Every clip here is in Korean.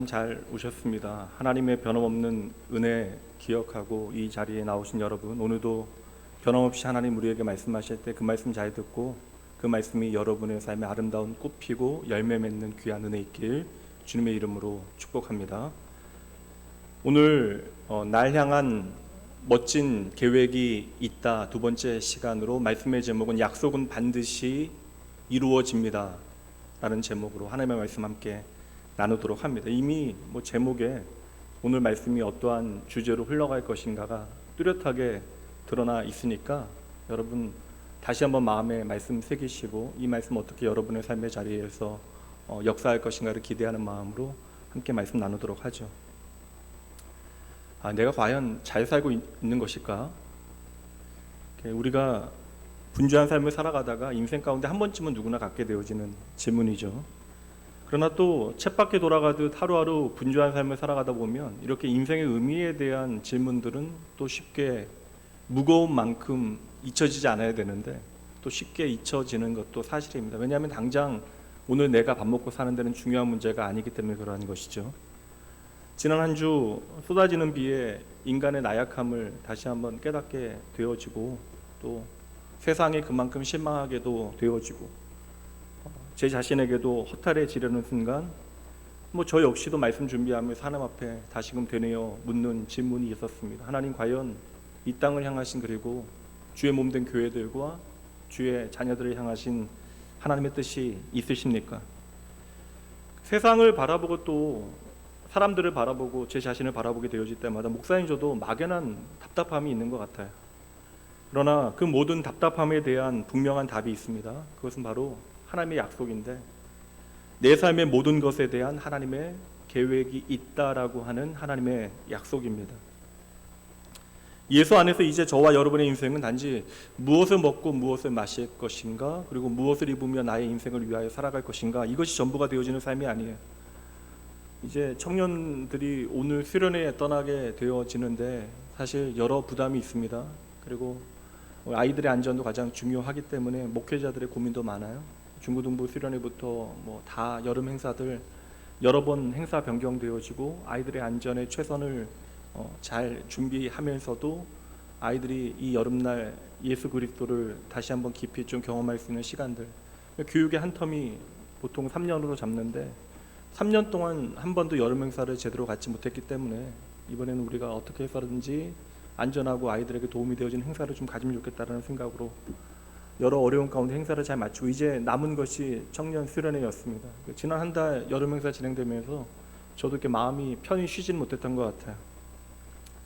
잘 오셨습니다. 하나님의 변함없는 은혜 기억하고 이 자리에 나오신 여러분, 오늘도 변함없이 하나님 우리에게 말씀하실 때 그 말씀 잘 듣고 그 말씀이 여러분의 삶에 아름다운 꽃 피고 열매 맺는 귀한 은혜 있길 주님의 이름으로 축복합니다. 오늘 날 향한 멋진 계획이 있다 두 번째 시간으로 말씀의 제목은 약속은 반드시 이루어집니다 라는 제목으로 하나님의 말씀 함께 나누도록 합니다. 이미 제목에 오늘 말씀이 어떠한 주제로 흘러갈 것인가가 뚜렷하게 드러나 있으니까 여러분 다시 한번 마음에 말씀 새기시고 이 말씀 어떻게 여러분의 삶의 자리에서 역사할 것인가를 기대하는 마음으로 함께 말씀 나누도록 하죠. 내가 과연 잘 살고 있는 것일까? 우리가 분주한 삶을 살아가다가 인생 가운데 한 번쯤은 누구나 갖게 되어지는 질문이죠. 그러나 또 쳇바퀴 돌아가듯 하루하루 분주한 삶을 살아가다 보면 이렇게 인생의 의미에 대한 질문들은 또 쉽게 무거운 만큼 잊혀지지 않아야 되는데 또 쉽게 잊혀지는 것도 사실입니다. 왜냐하면 당장 오늘 내가 밥 먹고 사는 데는 중요한 문제가 아니기 때문에 그러한 것이죠. 지난 한 주 쏟아지는 비에 인간의 나약함을 다시 한번 깨닫게 되어지고 또 세상이 그만큼 실망하게도 되어지고 제 자신에게도 허탈해지려는 순간 저 역시도 말씀 준비하면서 하나님 앞에 다시금 되뇌어 묻는 질문이 있었습니다. 하나님 과연 이 땅을 향하신 그리고 주의 몸된 교회들과 주의 자녀들을 향하신 하나님의 뜻이 있으십니까? 세상을 바라보고 또 사람들을 바라보고 제 자신을 바라보게 되어질 때마다 목사님 저도 막연한 답답함이 있는 것 같아요. 그러나 그 모든 답답함에 대한 분명한 답이 있습니다. 그것은 바로 하나님의 약속인데 내 삶의 모든 것에 대한 하나님의 계획이 있다라고 하는 하나님의 약속입니다. 예수 안에서 이제 저와 여러분의 인생은 단지 무엇을 먹고 무엇을 마실 것인가 그리고 무엇을 입으며 나의 인생을 위하여 살아갈 것인가 이것이 전부가 되어지는 삶이 아니에요. 이제 청년들이 오늘 수련회에 떠나게 되어지는데 사실 여러 부담이 있습니다. 그리고 아이들의 안전도 가장 중요하기 때문에 목회자들의 고민도 많아요. 중고등부 수련회부터 다 여름 행사들 여러 번 행사 변경되어지고 아이들의 안전에 최선을 잘 준비하면서도 아이들이 이 여름날 예수 그리스도를 다시 한번 깊이 좀 경험할 수 있는 시간들, 교육의 한 텀이 보통 3년으로 잡는데 3년 동안 한 번도 여름 행사를 제대로 갖지 못했기 때문에 이번에는 우리가 어떻게 해서든지 안전하고 아이들에게 도움이 되어지는 행사를 좀 가지면 좋겠다라는 생각으로 여러 어려운 가운데 행사를 잘 마치고 이제 남은 것이 청년 수련회였습니다. 지난 한 달 여름 행사 진행되면서 저도 이렇게 마음이 편히 쉬지는 못했던 것 같아요.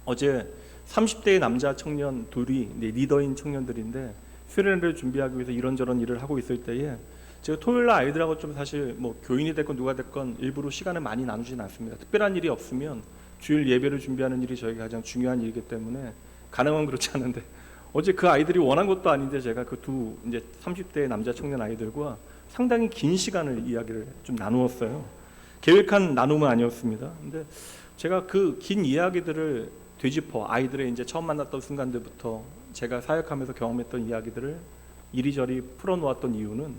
어제 30대의 남자 청년 둘이 리더인 청년들인데 수련회를 준비하기 위해서 이런저런 일을 하고 있을 때에 제가 토요일날 아이들하고 좀 사실 교인이 됐건 누가 됐건 일부러 시간을 많이 나누지는 않습니다. 특별한 일이 없으면 주일 예배를 준비하는 일이 저에게 가장 중요한 일이기 때문에 가능한 그렇지 않은데 어제 그 아이들이 원한 것도 아닌데 제가 그 두 이제 30대의 남자 청년 아이들과 상당히 긴 시간을 이야기를 좀 나누었어요. 계획한 나눔은 아니었습니다. 근데 제가 그 긴 이야기들을 되짚어 아이들의 이제 처음 만났던 순간들부터 제가 사역하면서 경험했던 이야기들을 이리저리 풀어놓았던 이유는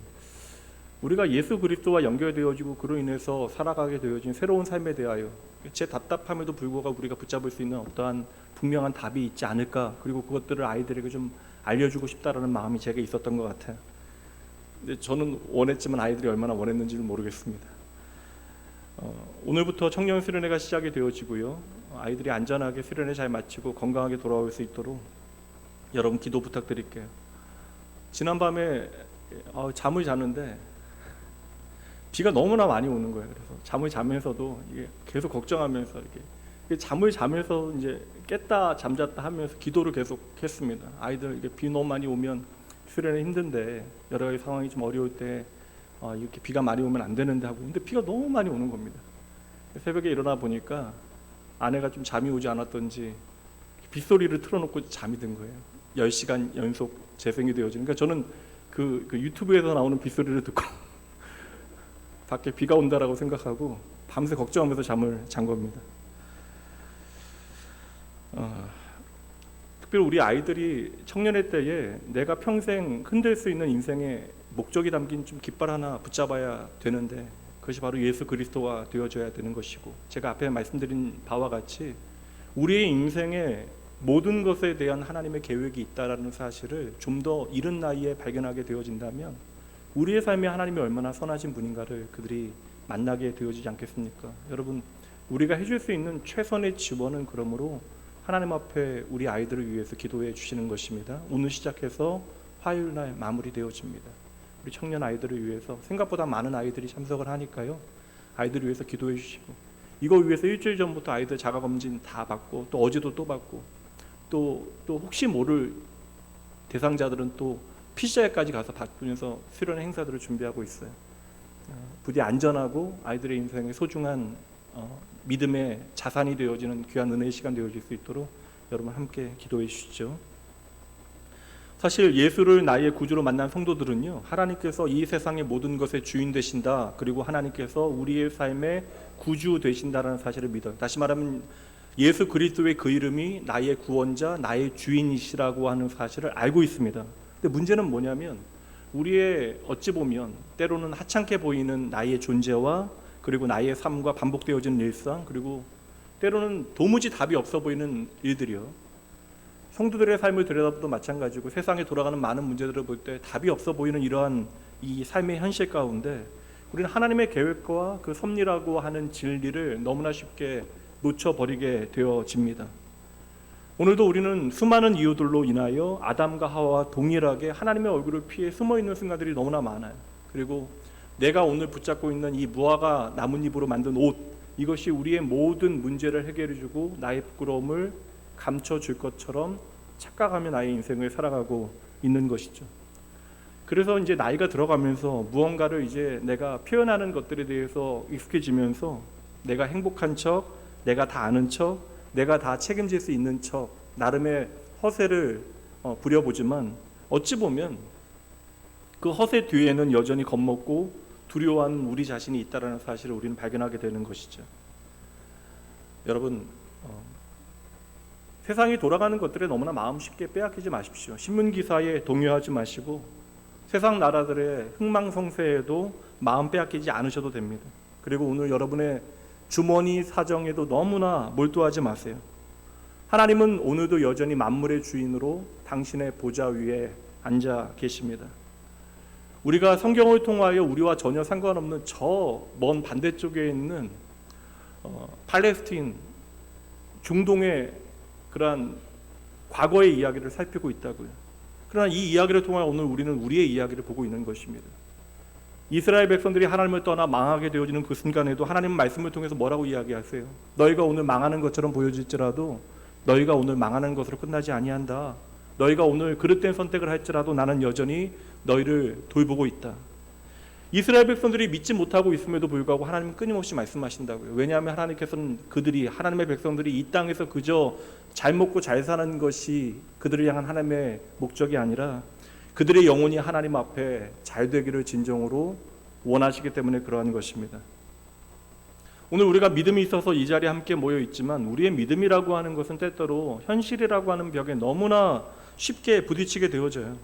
우리가 예수 그리스도와 연결되어지고 그로 인해서 살아가게 되어진 새로운 삶에 대하여 제 답답함에도 불구하고 우리가 붙잡을 수 있는 어떠한 분명한 답이 있지 않을까 그리고 그것들을 아이들에게 좀 알려주고 싶다라는 마음이 제게 있었던 것 같아요. 근데 저는 원했지만 아이들이 얼마나 원했는지는 모르겠습니다. 오늘부터 청년 수련회가 시작이 되어지고요. 아이들이 안전하게 수련회 잘 마치고 건강하게 돌아올 수 있도록 여러분 기도 부탁드릴게요. 지난밤에 잠을 자는데 비가 너무나 많이 오는 거예요. 그래서 잠을 자면서도 이게 계속 걱정하면서 이렇게 잠을 자면서 이제 깼다 잠잤다 하면서 기도를 계속 했습니다. 아이들 이게 비 너무 많이 오면 수련회 힘든데 여러 가지 상황이 좀 어려울 때 이렇게 비가 많이 오면 안 되는데 하고 근데 비가 너무 많이 오는 겁니다. 새벽에 일어나 보니까 아내가 좀 잠이 오지 않았던지 빗소리를 틀어놓고 잠이 든 거예요. 10시간 연속 재생이 되어지는. 그러니까 저는 그 유튜브에서 나오는 빗소리를 듣고 밖에 비가 온다라고 생각하고 밤새 걱정하면서 잠을 잔 겁니다. 특별히 우리 아이들이 청년의 때에 내가 평생 흔들 수 있는 인생의 목적이 담긴 좀 깃발 하나 붙잡아야 되는데 그것이 바로 예수 그리스도가 되어져야 되는 것이고, 제가 앞에 말씀드린 바와 같이 우리의 인생에 모든 것에 대한 하나님의 계획이 있다라는 사실을 좀 더 이른 나이에 발견하게 되어진다면 우리의 삶이 하나님이 얼마나 선하신 분인가를 그들이 만나게 되어지지 않겠습니까? 여러분, 우리가 해줄 수 있는 최선의 지원은 그러므로 하나님 앞에 우리 아이들을 위해서 기도해 주시는 것입니다. 오늘 시작해서 화요일날 마무리되어집니다. 우리 청년 아이들을 위해서, 생각보다 많은 아이들이 참석을 하니까요, 아이들을 위해서 기도해 주시고, 이거 위해서 일주일 전부터 아이들 자가검진 다 받고, 또 어제도 또 받고, 또 혹시 모를 대상자들은 또 PCR까지 가서 받으면서 수련 행사들을 준비하고 있어요. 부디 안전하고 아이들의 인생에 소중한 믿음의 자산이 되어지는 귀한 은혜의 시간 되어질 수 있도록 여러분 함께 기도해 주시죠. 사실 예수를 나의 구주로 만난 성도들은요, 하나님께서 이 세상의 모든 것의 주인 되신다, 그리고 하나님께서 우리의 삶의 구주 되신다라는 사실을 믿어요. 다시 말하면 예수 그리스도의 그 이름이 나의 구원자, 나의 주인이시라고 하는 사실을 알고 있습니다. 근데 문제는 뭐냐면 우리의 어찌 보면 때로는 하찮게 보이는 나의 존재와, 그리고 나의 삶과 반복되어지는 일상, 그리고 때로는 도무지 답이 없어 보이는 일들이요, 성도들의 삶을 들여다봐도 마찬가지고 세상에 돌아가는 많은 문제들을 볼 때 답이 없어 보이는 이러한 이 삶의 현실 가운데 우리는 하나님의 계획과 그 섭리라고 하는 진리를 너무나 쉽게 놓쳐버리게 되어집니다. 오늘도 우리는 수많은 이유들로 인하여 아담과 하와와 동일하게 하나님의 얼굴을 피해 숨어있는 순간들이 너무나 많아요. 그리고 내가 오늘 붙잡고 있는 이 무화과 나뭇잎으로 만든 옷, 이것이 우리의 모든 문제를 해결해주고 나의 부끄러움을 감춰줄 것처럼 착각하며 나의 인생을 살아가고 있는 것이죠. 그래서 이제 나이가 들어가면서 무언가를 이제 내가 표현하는 것들에 대해서 익숙해지면서 내가 행복한 척, 내가 다 아는 척, 내가 다 책임질 수 있는 척, 나름의 허세를 부려보지만 어찌 보면 그 허세 뒤에는 여전히 겁먹고 두려워하는 우리 자신이 있다는 사실을 우리는 발견하게 되는 것이죠. 여러분, 세상이 돌아가는 것들에 너무나 마음 쉽게 빼앗기지 마십시오. 신문기사에 동요하지 마시고 세상 나라들의 흥망성쇠에도 마음 빼앗기지 않으셔도 됩니다. 그리고 오늘 여러분의 주머니 사정에도 너무나 몰두하지 마세요. 하나님은 오늘도 여전히 만물의 주인으로 당신의 보좌 위에 앉아 계십니다. 우리가 성경을 통하여 우리와 전혀 상관없는 저 먼 반대쪽에 있는 팔레스틴, 중동의 그러한 과거의 이야기를 살피고 있다고요. 그러나 이 이야기를 통하여 오늘 우리는 우리의 이야기를 보고 있는 것입니다. 이스라엘 백성들이 하나님을 떠나 망하게 되어지는 그 순간에도 하나님 말씀을 통해서 뭐라고 이야기하세요? 너희가 오늘 망하는 것처럼 보여질지라도 너희가 오늘 망하는 것으로 끝나지 아니한다. 너희가 오늘 그릇된 선택을 할지라도 나는 여전히 너희를 돌보고 있다. 이스라엘 백성들이 믿지 못하고 있음에도 불구하고 하나님은 끊임없이 말씀하신다고요. 왜냐하면 하나님께서는 하나님의 백성들이 이 땅에서 그저 잘 먹고 잘 사는 것이 그들을 향한 하나님의 목적이 아니라 그들의 영혼이 하나님 앞에 잘 되기를 진정으로 원하시기 때문에 그러한 것입니다. 오늘 우리가 믿음이 있어서 이 자리에 함께 모여 있지만 우리의 믿음이라고 하는 것은 때때로 현실이라고 하는 벽에 너무나 쉽게 부딪히게 되어져요.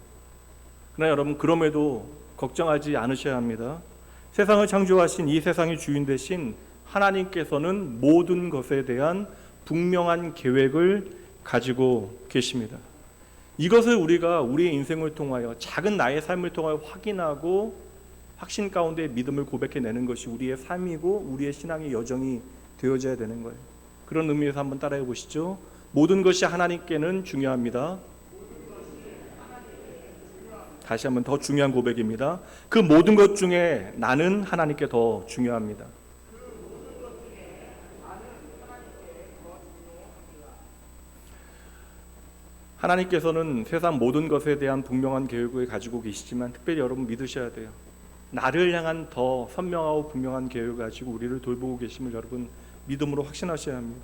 그러나 여러분, 그럼에도 걱정하지 않으셔야 합니다. 세상을 창조하신 이 세상의 주인 되신 하나님께서는 모든 것에 대한 분명한 계획을 가지고 계십니다. 이것을 우리가 우리의 인생을 통하여, 작은 나의 삶을 통하여 확인하고 확신 가운데 믿음을 고백해내는 것이 우리의 삶이고 우리의 신앙의 여정이 되어져야 되는 거예요. 그런 의미에서 한번 따라해 보시죠. 모든 것이 하나님께는 중요합니다. 다시 한번 더 중요한 고백입니다. 그 모든 것 중에 나는 하나님께 더 중요합니다. 하나님께서는 세상 모든 것에 대한 분명한 계획을 가지고 계시지만 특별히 여러분 믿으셔야 돼요. 나를 향한 더 선명하고 분명한 계획을 가지고 우리를 돌보고 계심을 여러분 믿음으로 확신하셔야 합니다.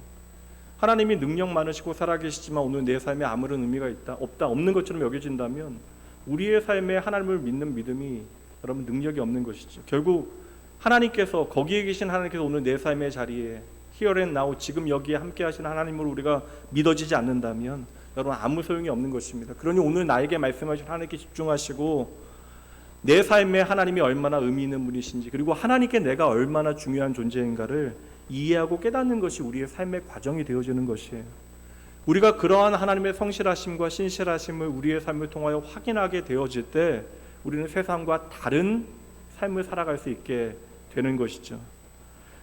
하나님이 능력 많으시고 살아계시지만 오늘 내 삶에 아무런 의미가 없는 것처럼 여겨진다면 우리의 삶에 하나님을 믿는 믿음이 여러분 능력이 없는 것이죠. 결국 하나님께서, 거기에 계신 하나님께서 오늘 내 삶의 자리에 Here and Now, 지금 여기에 함께 하시는 하나님을 우리가 믿어지지 않는다면 여러분 아무 소용이 없는 것입니다. 그러니 오늘 나에게 말씀하신 하나님께 집중하시고 내 삶에 하나님이 얼마나 의미 있는 분이신지, 그리고 하나님께 내가 얼마나 중요한 존재인가를 이해하고 깨닫는 것이 우리의 삶의 과정이 되어지는 것이에요. 우리가 그러한 하나님의 성실하심과 신실하심을 우리의 삶을 통하여 확인하게 되어질 때 우리는 세상과 다른 삶을 살아갈 수 있게 되는 것이죠.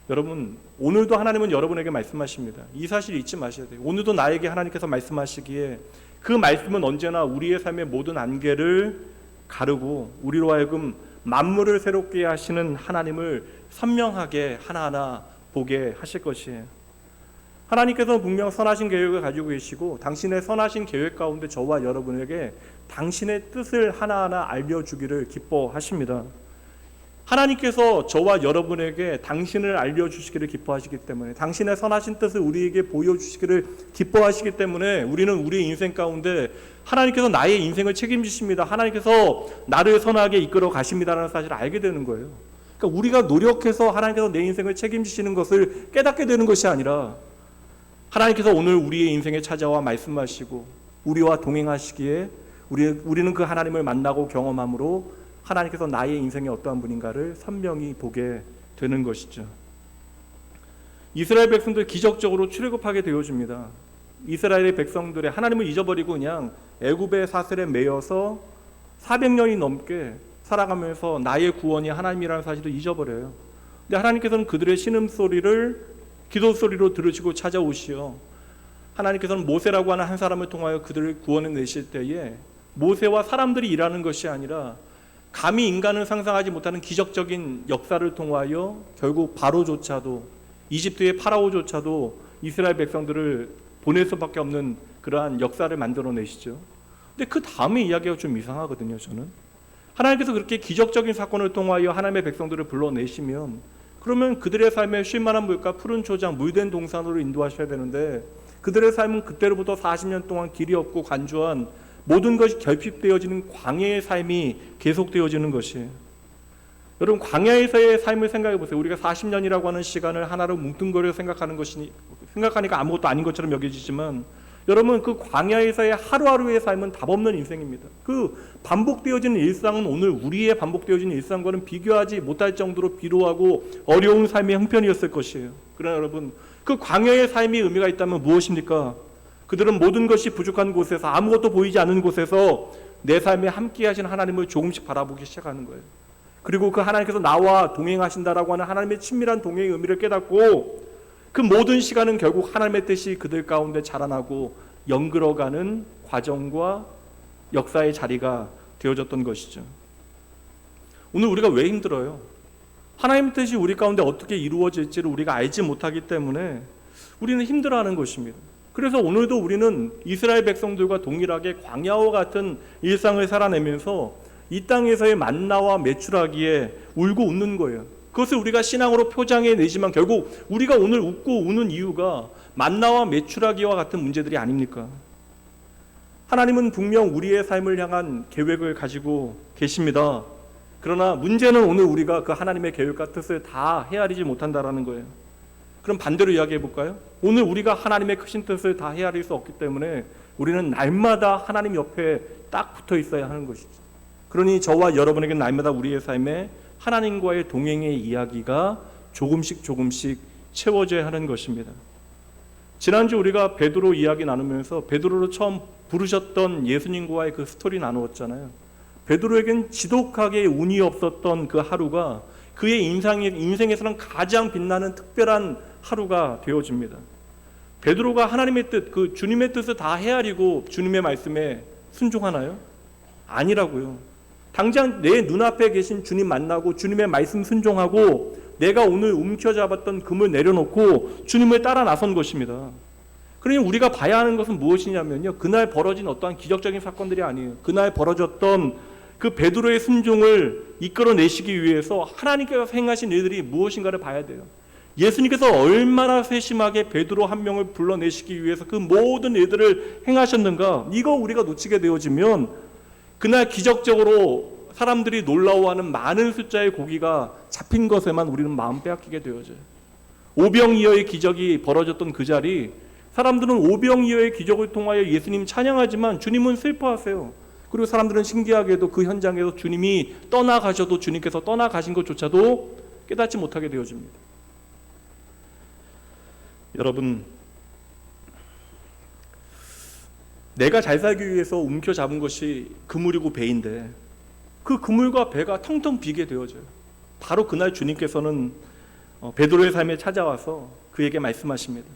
여러분, 오늘도 하나님은 여러분에게 말씀하십니다. 이 사실 잊지 마셔야 돼요. 오늘도 나에게 하나님께서 말씀하시기에 그 말씀은 언제나 우리의 삶의 모든 안개를 가르고 우리로 하여금 만물을 새롭게 하시는 하나님을 선명하게 하나하나 보게 하실 것이에요. 하나님께서는 분명 선하신 계획을 가지고 계시고 당신의 선하신 계획 가운데 저와 여러분에게 당신의 뜻을 하나하나 알려주기를 기뻐하십니다. 하나님께서 저와 여러분에게 당신을 알려주시기를 기뻐하시기 때문에, 당신의 선하신 뜻을 우리에게 보여주시기를 기뻐하시기 때문에 우리는 우리의 인생 가운데 하나님께서 나의 인생을 책임지십니다, 하나님께서 나를 선하게 이끌어 가십니다라는 사실을 알게 되는 거예요. 그러니까 우리가 노력해서 하나님께서 내 인생을 책임지시는 것을 깨닫게 되는 것이 아니라 하나님께서 오늘 우리의 인생에 찾아와 말씀하시고 우리와 동행하시기에 우리는 그 하나님을 만나고 경험함으로 하나님께서 나의 인생에 어떠한 분인가를 선명히 보게 되는 것이죠. 이스라엘 백성들 기적적으로 출애굽하게 되어집니다. 이스라엘의 백성들의 하나님을 잊어버리고 그냥 애굽의 사슬에 매여서 400년이 넘게 살아가면서 나의 구원이 하나님이라는 사실을 잊어버려요. 근데 하나님께서는 그들의 신음소리를 기도소리로 들으시고 찾아오시어 하나님께서는 모세라고 하는 한 사람을 통하여 그들을 구원해 내실 때에 모세와 사람들이 일하는 것이 아니라 감히 인간은 상상하지 못하는 기적적인 역사를 통하여 결국 바로조차도, 이집트의 파라오조차도 이스라엘 백성들을 보낼 수밖에 없는 그러한 역사를 만들어내시죠. 근데 그 다음의 이야기가 좀 이상하거든요. 저는 하나님께서 그렇게 기적적인 사건을 통하여 하나님의 백성들을 불러내시면 그러면 그들의 삶에 쉴만한 물가, 푸른 초장, 물된 동산으로 인도하셔야 되는데 그들의 삶은 그때로부터 40년 동안 길이 없고 간주한 모든 것이 결핍되어지는 광야의 삶이 계속되어지는 것이에요. 여러분, 광야에서의 삶을 생각해 보세요. 우리가 40년이라고 하는 시간을 하나로 뭉뚱거려 생각하니까 아무것도 아닌 것처럼 여겨지지만 여러분, 그 광야에서의 하루하루의 삶은 답없는 인생입니다. 그 반복되어지는 일상은 오늘 우리의 반복되어지는 일상과는 비교하지 못할 정도로 비루하고 어려운 삶의 형편이었을 것이에요. 그러나 여러분, 그 광야의 삶이 의미가 있다면 무엇입니까? 그들은 모든 것이 부족한 곳에서, 아무것도 보이지 않는 곳에서 내 삶에 함께 하신 하나님을 조금씩 바라보기 시작하는 거예요. 그리고 그 하나님께서 나와 동행하신다라고 하는 하나님의 친밀한 동행의 의미를 깨닫고 그 모든 시간은 결국 하나님의 뜻이 그들 가운데 자라나고 연결어가는 과정과 역사의 자리가 되어졌던 것이죠. 오늘 우리가 왜 힘들어요? 하나님의 뜻이 우리 가운데 어떻게 이루어질지를 우리가 알지 못하기 때문에 우리는 힘들어하는 것입니다. 그래서 오늘도 우리는 이스라엘 백성들과 동일하게 광야와 같은 일상을 살아내면서 이 땅에서의 만나와 매출하기에 울고 웃는 거예요. 그것을 우리가 신앙으로 표장해 내지만 결국 우리가 오늘 웃고 우는 이유가 만나와 매출하기와 같은 문제들이 아닙니까? 하나님은 분명 우리의 삶을 향한 계획을 가지고 계십니다. 그러나 문제는 오늘 우리가 그 하나님의 계획과 뜻을 다 헤아리지 못한다라는 거예요. 그럼 반대로 이야기해 볼까요? 오늘 우리가 하나님의 크신 뜻을 다 헤아릴 수 없기 때문에 우리는 날마다 하나님 옆에 딱 붙어 있어야 하는 것이죠. 그러니 저와 여러분에게 날마다 우리의 삶에 하나님과의 동행의 이야기가 조금씩 채워져야 하는 것입니다. 지난주 우리가 베드로 이야기 나누면서 베드로를 처음 부르셨던 예수님과의 그 스토리 나누었잖아요. 베드로에겐 지독하게 운이 없었던 그 하루가 그의 인생에서는 가장 빛나는 특별한 하루가 되어집니다. 베드로가 하나님의 뜻, 그 주님의 뜻을 다 헤아리고 주님의 말씀에 순종하나요? 아니라고요. 당장 내 눈앞에 계신 주님 만나고 주님의 말씀 순종하고 내가 오늘 움켜잡았던 금을 내려놓고 주님을 따라 나선 것입니다. 그러니 우리가 봐야 하는 것은 무엇이냐면요, 그날 벌어진 어떠한 기적적인 사건들이 아니에요. 그날 벌어졌던 그 베드로의 순종을 이끌어내시기 위해서 하나님께서 행하신 일들이 무엇인가를 봐야 돼요. 예수님께서 얼마나 세심하게 베드로 한 명을 불러내시기 위해서 그 모든 일들을 행하셨는가, 이거 우리가 놓치게 되어지면 그날 기적적으로 사람들이 놀라워하는 많은 숫자의 고기가 잡힌 것에만 우리는 마음 빼앗기게 되어져요. 오병이어의 기적이 벌어졌던 그 자리, 사람들은 오병이어의 기적을 통하여 예수님 찬양하지만 주님은 슬퍼하세요. 그리고 사람들은 신기하게도 그 현장에서 주님이 떠나가셔도 주님께서 떠나가신 것조차도 깨닫지 못하게 되어집니다. 여러분, 내가 잘 살기 위해서 움켜잡은 것이 그물이고 배인데 그 그물과 배가 텅텅 비게 되어져요. 바로 그날 주님께서는 베드로의 삶에 찾아와서 그에게 말씀하십니다.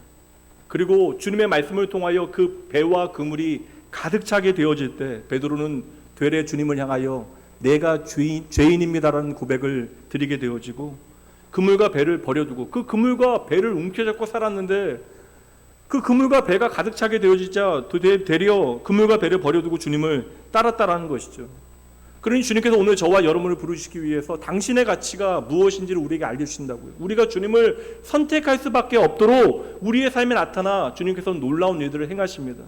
그리고 주님의 말씀을 통하여 그 배와 그물이 가득 차게 되어질 때 베드로는 되레 주님을 향하여 내가 죄인입니다라는 고백을 드리게 되어지고 그물과 배를 버려두고 그 그물과 배를 움켜잡고 살았는데 그 그물과 배가 가득 차게 되어지자 되려 그물과 배를 버려두고 주님을 따랐다라는 것이죠. 그러니 주님께서 오늘 저와 여러분을 부르시기 위해서 당신의 가치가 무엇인지를 우리에게 알려주신다고요. 우리가 주님을 선택할 수밖에 없도록 우리의 삶에 나타나 주님께서는 놀라운 일들을 행하십니다.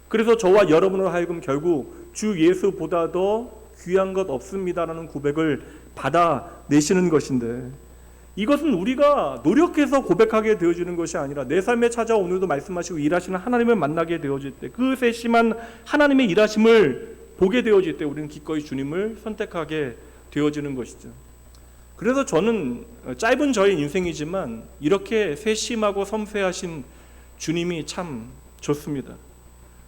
그래서 저와 여러분을 하여금 결국 주 예수보다 더 귀한 것 없습니다라는 고백을 받아내시는 것인데 이것은 우리가 노력해서 고백하게 되어지는 것이 아니라 내 삶에 찾아와 오늘도 말씀하시고 일하시는 하나님을 만나게 되어질 때 그 세심한 하나님의 일하심을 보게 되어질 때 우리는 기꺼이 주님을 선택하게 되어지는 것이죠. 그래서 저는 짧은 저의 인생이지만 이렇게 세심하고 섬세하신 주님이 참 좋습니다.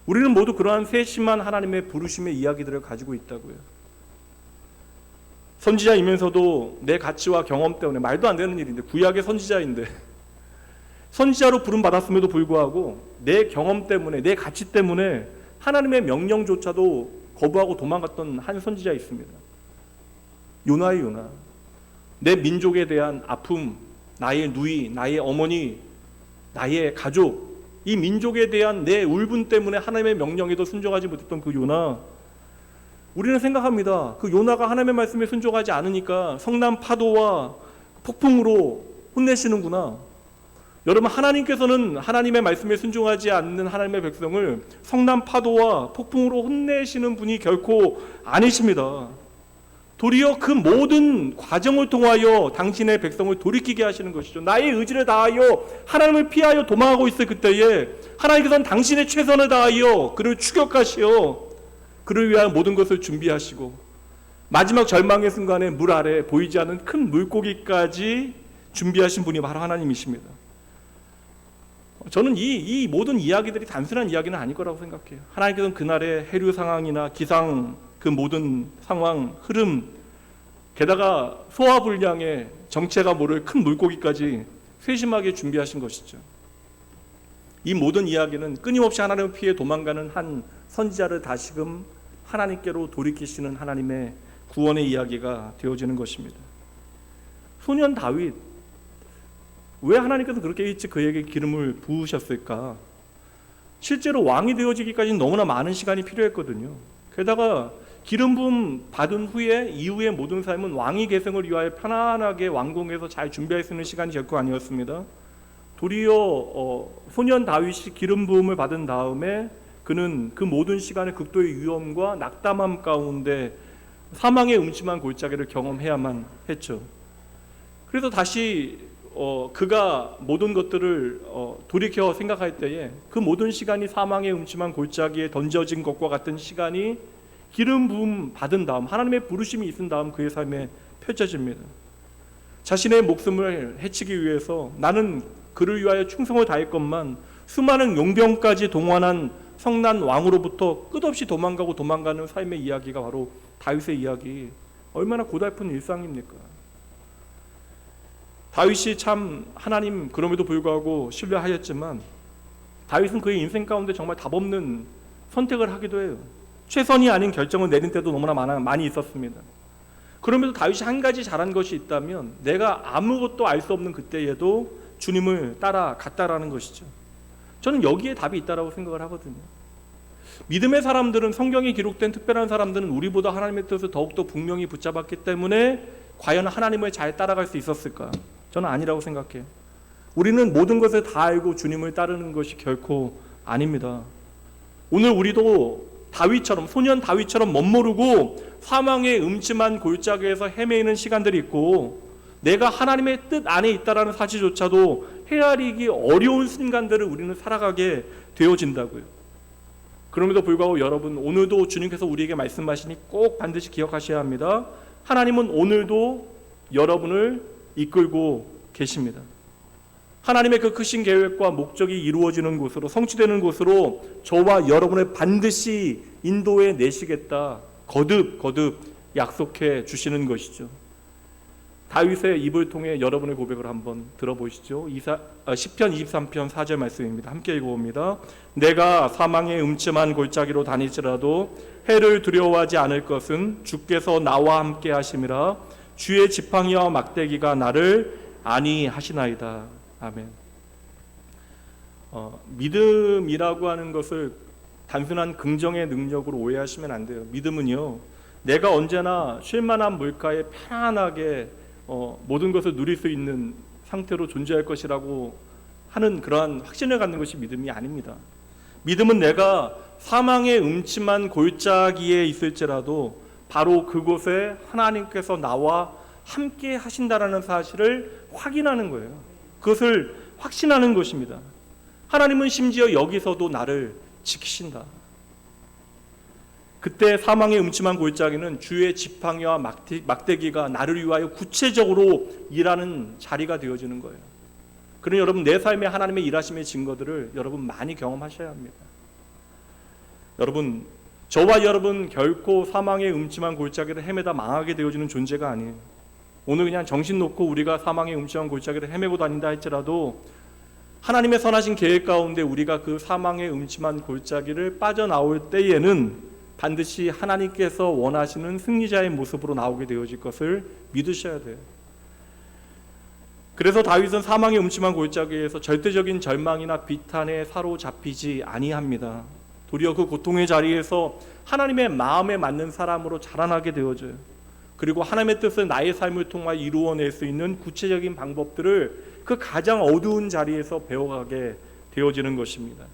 우리는 모두 그러한 세심한 하나님의 부르심의 이야기들을 가지고 있다고요. 선지자이면서도 내 가치와 경험 때문에 말도 안 되는 일인데 구약의 선지자인데 선지자로 부름받았음에도 불구하고 내 경험 때문에 내 가치 때문에 하나님의 명령조차도 거부하고 도망갔던 한 선지자 있습니다. 요나의 요나. 내 민족에 대한 아픔, 나의 누이, 나의 어머니, 나의 가족, 이 민족에 대한 내 울분 때문에 하나님의 명령에도 순종하지 못했던 그 요나. 우리는 생각합니다. 그 요나가 하나님의 말씀에 순종하지 않으니까 성난 파도와 폭풍으로 혼내시는구나. 여러분, 하나님께서는 하나님의 말씀에 순종하지 않는 하나님의 백성을 성난 파도와 폭풍으로 혼내시는 분이 결코 아니십니다. 도리어 그 모든 과정을 통하여 당신의 백성을 돌이키게 하시는 것이죠. 나의 의지를 다하여 하나님을 피하여 도망하고 있을 그때에 하나님께서는 당신의 최선을 다하여 그를 추격하시어 그를 위한 모든 것을 준비하시고 마지막 절망의 순간에 물 아래 보이지 않는 큰 물고기까지 준비하신 분이 바로 하나님이십니다. 저는 이 모든 이야기들이 단순한 이야기는 아닐 거라고 생각해요. 하나님께서는 그날의 해류 상황이나 기상 그 모든 상황, 흐름, 게다가 소화불량의 정체가 모를 큰 물고기까지 세심하게 준비하신 것이죠. 이 모든 이야기는 끊임없이 하나님을 피해 도망가는 한 선지자를 다시금 하나님께로 돌이키시는 하나님의 구원의 이야기가 되어지는 것입니다. 소년 다윗, 왜 하나님께서 그렇게 일찍 그에게 기름을 부으셨을까? 실제로 왕이 되어지기까지는 너무나 많은 시간이 필요했거든요. 게다가 기름 부음 받은 후에 이후의 모든 삶은 왕위 계승을 위하여 편안하게 왕궁에서 잘 준비할 수 있는 시간이 결코 아니었습니다. 도리어 소년 다윗이 기름 부음을 받은 다음에 그는 그 모든 시간의 극도의 위험과 낙담함 가운데 사망의 음침한 골짜기를 경험해야만 했죠. 그래서 다시 그가 모든 것들을 돌이켜 생각할 때에 그 모든 시간이 사망의 음침한 골짜기에 던져진 것과 같은 시간이 기름 부음 받은 다음 하나님의 부르심이 있은 다음 그의 삶에 펼쳐집니다. 자신의 목숨을 해치기 위해서 나는 그를 위하여 충성을 다했건만 수많은 용병까지 동원한 성난 왕으로부터 끝없이 도망가는 삶의 이야기가 바로 다윗의 이야기. 얼마나 고달픈 일상입니까? 다윗이 참 하나님 그럼에도 불구하고 신뢰하였지만 다윗은 그의 인생 가운데 정말 답없는 선택을 하기도 해요. 최선이 아닌 결정을 내린 때도 너무나 많이 있었습니다. 그럼에도 다윗이 한 가지 잘한 것이 있다면 내가 아무것도 알 수 없는 그때에도 주님을 따라갔다라는 것이죠. 저는 여기에 답이 있다라고 생각을 하거든요. 믿음의 사람들은, 성경에 기록된 특별한 사람들은 우리보다 하나님의 뜻을 더욱더 분명히 붙잡았기 때문에 과연 하나님을 잘 따라갈 수 있었을까? 저는 아니라고 생각해요. 우리는 모든 것을 다 알고 주님을 따르는 것이 결코 아닙니다. 오늘 우리도 다윗처럼, 소년 다윗처럼 멋모르고 사망의 음침한 골짜기에서 헤매이는 시간들이 있고 내가 하나님의 뜻 안에 있다라는 사실조차도 헤아리기 어려운 순간들을 우리는 살아가게 되어진다고요. 그럼에도 불구하고 여러분, 오늘도 주님께서 우리에게 말씀하시니 꼭 반드시 기억하셔야 합니다. 하나님은 오늘도 여러분을 이끌고 계십니다. 하나님의 그 크신 계획과 목적이 이루어지는 곳으로, 성취되는 곳으로 저와 여러분을 반드시 인도해 내시겠다 거듭 약속해 주시는 것이죠. 다윗의 입을 통해 여러분의 고백을 한번 들어보시죠. 시편 23편 4절 말씀입니다. 함께 읽어봅니다. 내가 사망의 음침한 골짜기로 다닐지라도 해를 두려워하지 않을 것은 주께서 나와 함께 하심이라. 주의 지팡이와 막대기가 나를 안위하시나이다. 아멘. 믿음이라고 하는 것을 단순한 긍정의 능력으로 오해하시면 안 돼요. 믿음은요, 내가 언제나 쉴만한 물가에 편안하게 모든 것을 누릴 수 있는 상태로 존재할 것이라고 하는 그러한 확신을 갖는 것이 믿음이 아닙니다. 믿음은 내가 사망의 음침한 골짜기에 있을지라도 바로 그곳에 하나님께서 나와 함께 하신다라는 사실을 확인하는 거예요. 그것을 확신하는 것입니다. 하나님은 심지어 여기서도 나를 지키신다. 그때 사망의 음침한 골짜기는 주의 지팡이와 막대기가 나를 위하여 구체적으로 일하는 자리가 되어지는 거예요. 그러니 여러분, 내 삶에 하나님의 일하심의 증거들을 여러분 많이 경험하셔야 합니다. 여러분, 저와 여러분 결코 사망의 음침한 골짜기를 헤매다 망하게 되어지는 존재가 아니에요. 오늘 그냥 정신 놓고 우리가 사망의 음침한 골짜기를 헤매고 다닌다 할지라도 하나님의 선하신 계획 가운데 우리가 그 사망의 음침한 골짜기를 빠져나올 때에는 반드시 하나님께서 원하시는 승리자의 모습으로 나오게 되어질 것을 믿으셔야 돼요. 그래서 다윗은 사망의 음침한 골짜기에서 절대적인 절망이나 비탄에 사로잡히지 아니합니다. 도리어 그 고통의 자리에서 하나님의 마음에 맞는 사람으로 자라나게 되어져요. 그리고 하나님의 뜻을 나의 삶을 통해 이루어낼 수 있는 구체적인 방법들을 그 가장 어두운 자리에서 배워가게 되어지는 것입니다.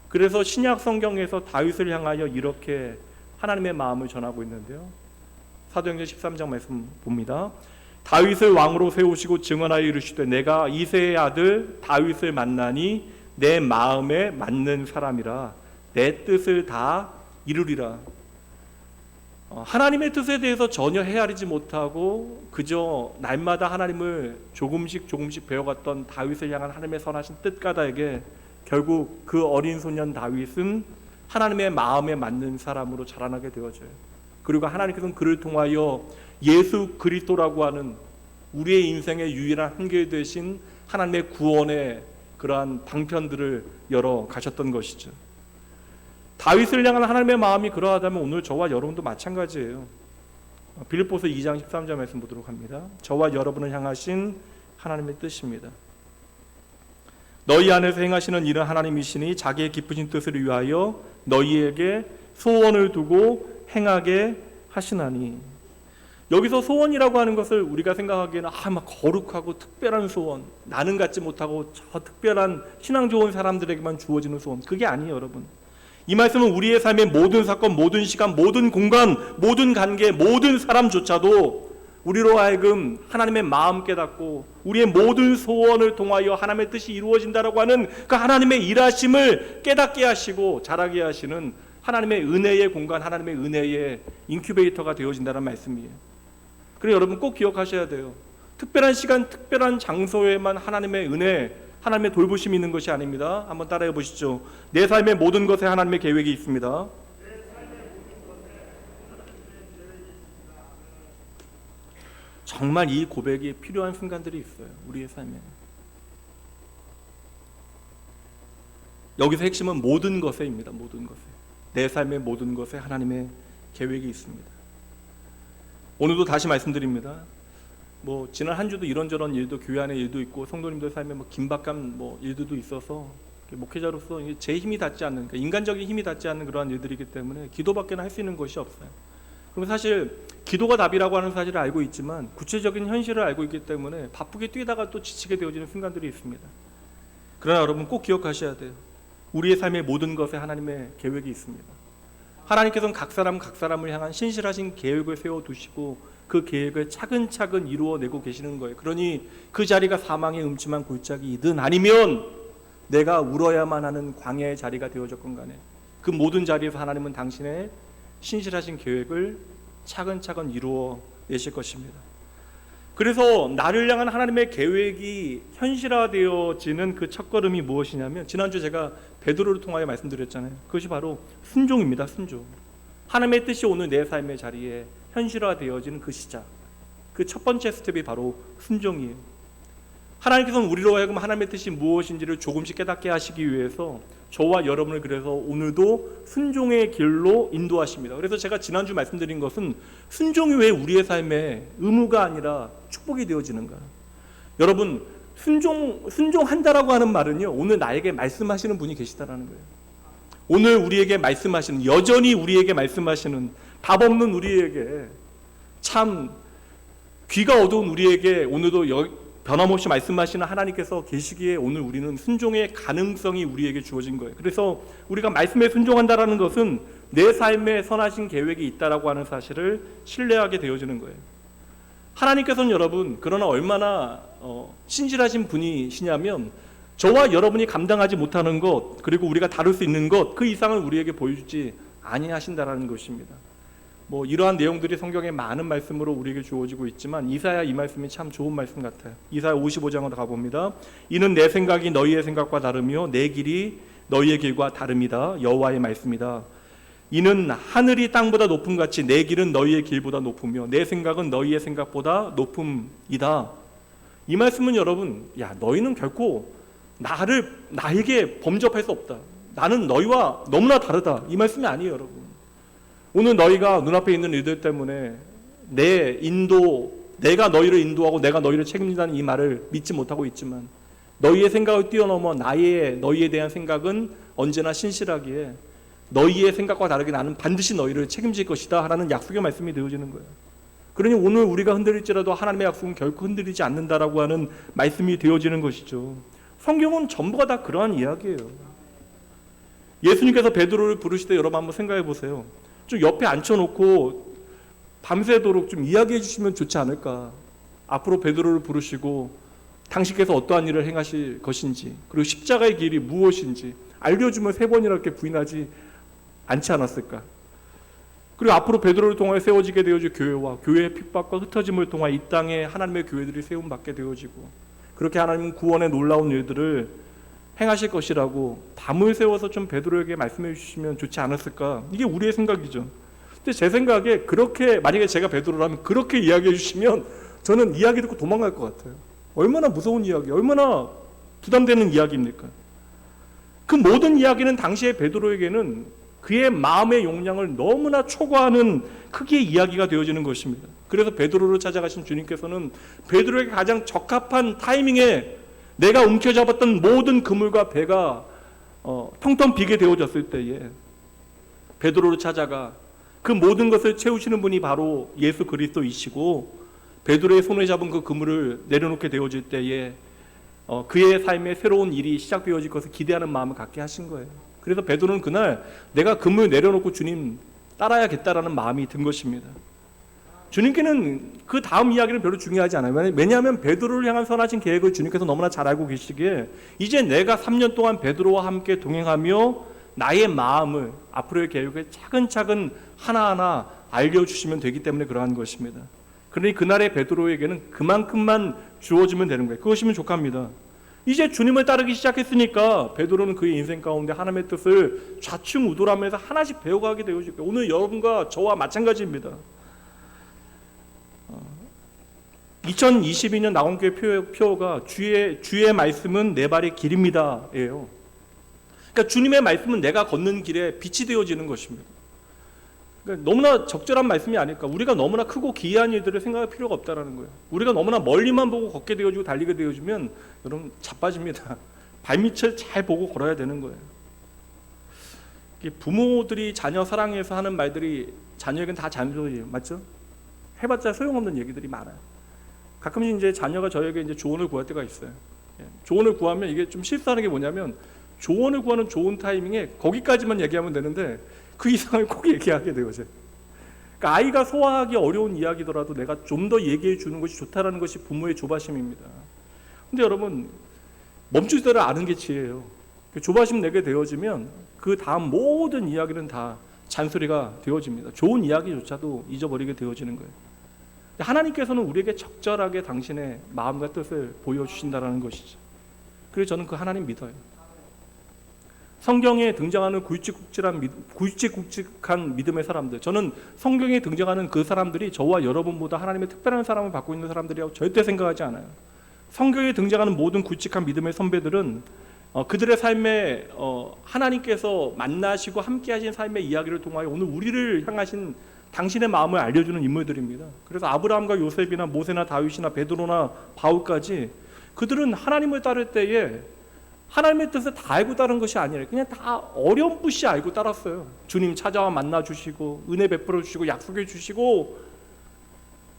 그래서 신약 성경에서 다윗을 향하여 이렇게 하나님의 마음을 전하고 있는데요. 사도행전 13장 말씀 봅니다. 다윗을 왕으로 세우시고 증언하여 이르시되 내가 이새의 아들 다윗을 만나니 내 마음에 맞는 사람이라 내 뜻을 다 이루리라. 하나님의 뜻에 대해서 전혀 헤아리지 못하고 그저 날마다 하나님을 조금씩 배워갔던 다윗을 향한 하나님의 선하신 뜻가다에게 결국 그 어린 소년 다윗은 하나님의 마음에 맞는 사람으로 자라나게 되어져요. 그리고 하나님께서는 그를 통하여 예수 그리스도라고 하는 우리의 인생의 유일한 한계 되신 하나님의 구원의 그러한 방편들을 열어 가셨던 것이죠. 다윗을 향한 하나님의 마음이 그러하다면 오늘 저와 여러분도 마찬가지예요. 빌립보서 2장 13절 말씀 보도록 합니다. 저와 여러분을 향하신 하나님의 뜻입니다. 너희 안에서 행하시는 일은 하나님이시니 자기의 기쁘신 뜻을 위하여 너희에게 소원을 두고 행하게 하시나니. 여기서 소원이라고 하는 것을 우리가 생각하기에는 막 거룩하고 특별한 소원, 나는 갖지 못하고 저 특별한 신앙 좋은 사람들에게만 주어지는 소원, 그게 아니에요. 여러분, 이 말씀은 우리의 삶의 모든 사건, 모든 시간, 모든 공간, 모든 관계, 모든 사람조차도 우리로 하여금 하나님의 마음 깨닫고 우리의 모든 소원을 통하여 하나님의 뜻이 이루어진다라고 하는 그 하나님의 일하심을 깨닫게 하시고 자라게 하시는 하나님의 은혜의 공간, 하나님의 은혜의 인큐베이터가 되어진다는 말씀이에요. 그래서 여러분 꼭 기억하셔야 돼요. 특별한 시간, 특별한 장소에만 하나님의 은혜, 하나님의 돌보심이 있는 것이 아닙니다. 한번 따라해 보시죠. 내 삶의 모든 것에 하나님의 계획이 있습니다. 정말 이 고백이 필요한 순간들이 있어요. 우리의 삶에. 여기서 핵심은 모든 것에입니다. 모든 것에. 내 삶의 모든 것에 하나님의 계획이 있습니다. 오늘도 다시 말씀드립니다. 지난 한 주도 이런저런 일도, 교회 안의 일도 있고 성도님들 삶에 긴박한 일들도 있어서 목회자로서 제 힘이 닿지 않는, 그러니까 인간적인 힘이 닿지 않는 그러한 일들이기 때문에 기도밖에는 할 수 있는 것이 없어요. 그럼 사실 기도가 답이라고 하는 사실을 알고 있지만 구체적인 현실을 알고 있기 때문에 바쁘게 뛰다가 또 지치게 되어지는 순간들이 있습니다. 그러나 여러분 꼭 기억하셔야 돼요. 우리의 삶의 모든 것에 하나님의 계획이 있습니다. 하나님께서는 각 사람을 향한 신실하신 계획을 세워두시고 그 계획을 차근차근 이루어내고 계시는 거예요. 그러니 그 자리가 사망의 음침한 골짜기이든 아니면 내가 울어야만 하는 광야의 자리가 되어졌건 간에 그 모든 자리에서 하나님은 당신의 신실하신 계획을 차근차근 이루어 내실 것입니다. 그래서 나를 향한 하나님의 계획이 현실화되어지는 그 첫걸음이 무엇이냐면, 지난주 제가 베드로를 통하여 말씀드렸잖아요. 그것이 바로 순종입니다. 순종. 하나님의 뜻이 오늘 내 삶의 자리에 현실화되어지는 그 시작, 그 첫 번째 스텝이 바로 순종이에요. 하나님께서는 우리로 하여금 하나님의 뜻이 무엇인지를 조금씩 깨닫게 하시기 위해서 저와 여러분을 그래서 오늘도 순종의 길로 인도하십니다. 그래서 제가 지난주 말씀드린 것은 순종이 왜 우리의 삶에 의무가 아니라 축복이 되어지는가. 여러분, 순종한다라고 하는 말은요, 오늘 나에게 말씀하시는 분이 계시다라는 거예요. 오늘 우리에게 말씀하시는, 여전히 우리에게 말씀하시는, 답 없는 우리에게, 참 귀가 어두운 우리에게 오늘도 변함없이 말씀하시는 하나님께서 계시기에 오늘 우리는 순종의 가능성이 우리에게 주어진 거예요. 그래서 우리가 말씀에 순종한다라는 것은 내 삶에 선하신 계획이 있다라고 하는 사실을 신뢰하게 되어지는 거예요. 하나님께서는 여러분, 그러나 얼마나 신실하신 분이시냐면, 저와 여러분이 감당하지 못하는 것, 그리고 우리가 다룰 수 있는 것, 그 이상을 우리에게 보여주지 아니하신다라는 것입니다. 이러한 내용들이 성경에 많은 말씀으로 우리에게 주어지고 있지만, 이사야 이 말씀이 참 좋은 말씀 같아요. 이사야 55장으로 가봅니다. 이는 내 생각이 너희의 생각과 다르며 내 길이 너희의 길과 다릅니다. 여호와의 말씀이다. 이는 하늘이 땅보다 높음같이 내 길은 너희의 길보다 높으며 내 생각은 너희의 생각보다 높음이다. 이 말씀은 여러분, 너희는 결코 나에게 범접할 수 없다, 나는 너희와 너무나 다르다, 이 말씀이 아니에요. 여러분, 오늘 너희가 눈앞에 있는 일들 때문에 내가 너희를 인도하고 내가 너희를 책임진다는 이 말을 믿지 못하고 있지만, 너희의 생각을 뛰어넘어 너희에 대한 생각은 언제나 신실하기에 너희의 생각과 다르게 나는 반드시 너희를 책임질 것이다 라는 약속의 말씀이 되어지는 거예요. 그러니 오늘 우리가 흔들릴지라도 하나님의 약속은 결코 흔들리지 않는다라고 하는 말씀이 되어지는 것이죠. 성경은 전부가 다 그러한 이야기예요. 예수님께서 베드로를 부르실 때 여러분 한번 생각해 보세요. 좀 옆에 앉혀놓고 밤새도록 좀 이야기해 주시면 좋지 않을까. 앞으로 베드로를 부르시고 당신께서 어떠한 일을 행하실 것인지, 그리고 십자가의 길이 무엇인지 알려주면 3번이나 이렇게 부인하지 않지 않았을까. 그리고 앞으로 베드로를 통하여 세워지게 되어질 교회와 교회의 핍박과 흩어짐을 통하여 이 땅에 하나님의 교회들이 세움받게 되어지고, 그렇게 하나님은 구원의 놀라운 일들을 행하실 것이라고 밤을 새워서 좀 베드로에게 말씀해 주시면 좋지 않았을까. 이게 우리의 생각이죠. 근데 제 생각에 그렇게, 만약에 제가 베드로라면 그렇게 이야기해 주시면 저는 이야기 듣고 도망갈 것 같아요. 얼마나 무서운 이야기, 얼마나 부담되는 이야기입니까? 그 모든 이야기는 당시의 베드로에게는 그의 마음의 용량을 너무나 초과하는 크기의 이야기가 되어지는 것입니다. 그래서 베드로를 찾아가신 주님께서는 베드로에게 가장 적합한 타이밍에 내가 움켜잡았던 모든 그물과 배가 텅텅 비게 되어졌을 때에 베드로를 찾아가 그 모든 것을 채우시는 분이 바로 예수 그리스도이시고, 베드로의 손에 잡은 그 그물을 내려놓게 되어질 때에 그의 삶에 새로운 일이 시작되어질 것을 기대하는 마음을 갖게 하신 거예요. 그래서 베드로는 그날 내가 그물 내려놓고 주님 따라야겠다라는 마음이 든 것입니다. 주님께는 그 다음 이야기는 별로 중요하지 않아요. 왜냐하면 베드로를 향한 선하신 계획을 주님께서 너무나 잘 알고 계시기에 이제 내가 3년 동안 베드로와 함께 동행하며 나의 마음을, 앞으로의 계획을 차근차근 하나하나 알려주시면 되기 때문에 그러한 것입니다. 그러니 그날의 베드로에게는 그만큼만 주어지면 되는 거예요. 그것이면 족합니다. 이제 주님을 따르기 시작했으니까 베드로는 그의 인생 가운데 하나님의 뜻을 좌충우돌하면서 하나씩 배워가게 되어질 거예요. 오늘 여러분과 저와 마찬가지입니다. 2022년 낙원교회 표어가 주의 말씀은 내 발의 길입니다 예요. 그러니까 주님의 말씀은 내가 걷는 길에 빛이 되어지는 것입니다. 그러니까 너무나 적절한 말씀이 아닐까. 우리가 너무나 크고 기이한 일들을 생각할 필요가 없다라는 거예요. 우리가 너무나 멀리만 보고 걷게 되어지고 달리게 되어지면 여러분 자빠집니다. 발밑을 잘 보고 걸어야 되는 거예요. 부모들이 자녀 사랑해서 하는 말들이 자녀에게는 다 잔소리예요. 맞죠? 해봤자 소용없는 얘기들이 많아요. 가끔씩 이제 자녀가 저에게 이제 조언을 구할 때가 있어요. 조언을 구하면 이게 좀 실수하는 게 뭐냐면, 조언을 구하는 좋은 타이밍에 거기까지만 얘기하면 되는데 그 이상을 꼭 얘기하게 되어져요. 그러니까 아이가 소화하기 어려운 이야기더라도 내가 좀 더 얘기해 주는 것이 좋다라는 것이 부모의 조바심입니다. 근데 여러분, 멈출 때를 아는 게 지혜예요. 조바심 내게 되어지면 그 다음 모든 이야기는 다 잔소리가 되어집니다. 좋은 이야기조차도 잊어버리게 되어지는 거예요. 하나님께서는 우리에게 적절하게 당신의 마음과 뜻을 보여주신다는 것이죠. 그래서 저는 그 하나님 믿어요. 성경에 등장하는 굵직굵직한 믿음의 사람들, 저는 성경에 등장하는 그 사람들이 저와 여러분보다 하나님의 특별한 사람을 받고 있는 사람들이라고 절대 생각하지 않아요. 성경에 등장하는 모든 굵직한 믿음의 선배들은 그들의 삶에 하나님께서 만나시고 함께 하신 삶의 이야기를 통하여 오늘 우리를 향하신 당신의 마음을 알려주는 인물들입니다. 그래서 아브라함과 요셉이나 모세나 다윗이나 베드로나 바울까지 그들은 하나님을 따를 때에 하나님의 뜻을 다 알고 따른 것이 아니라 그냥 다 어렴풋이 알고 따랐어요. 주님 찾아와 만나 주시고 은혜 베풀어 주시고 약속해 주시고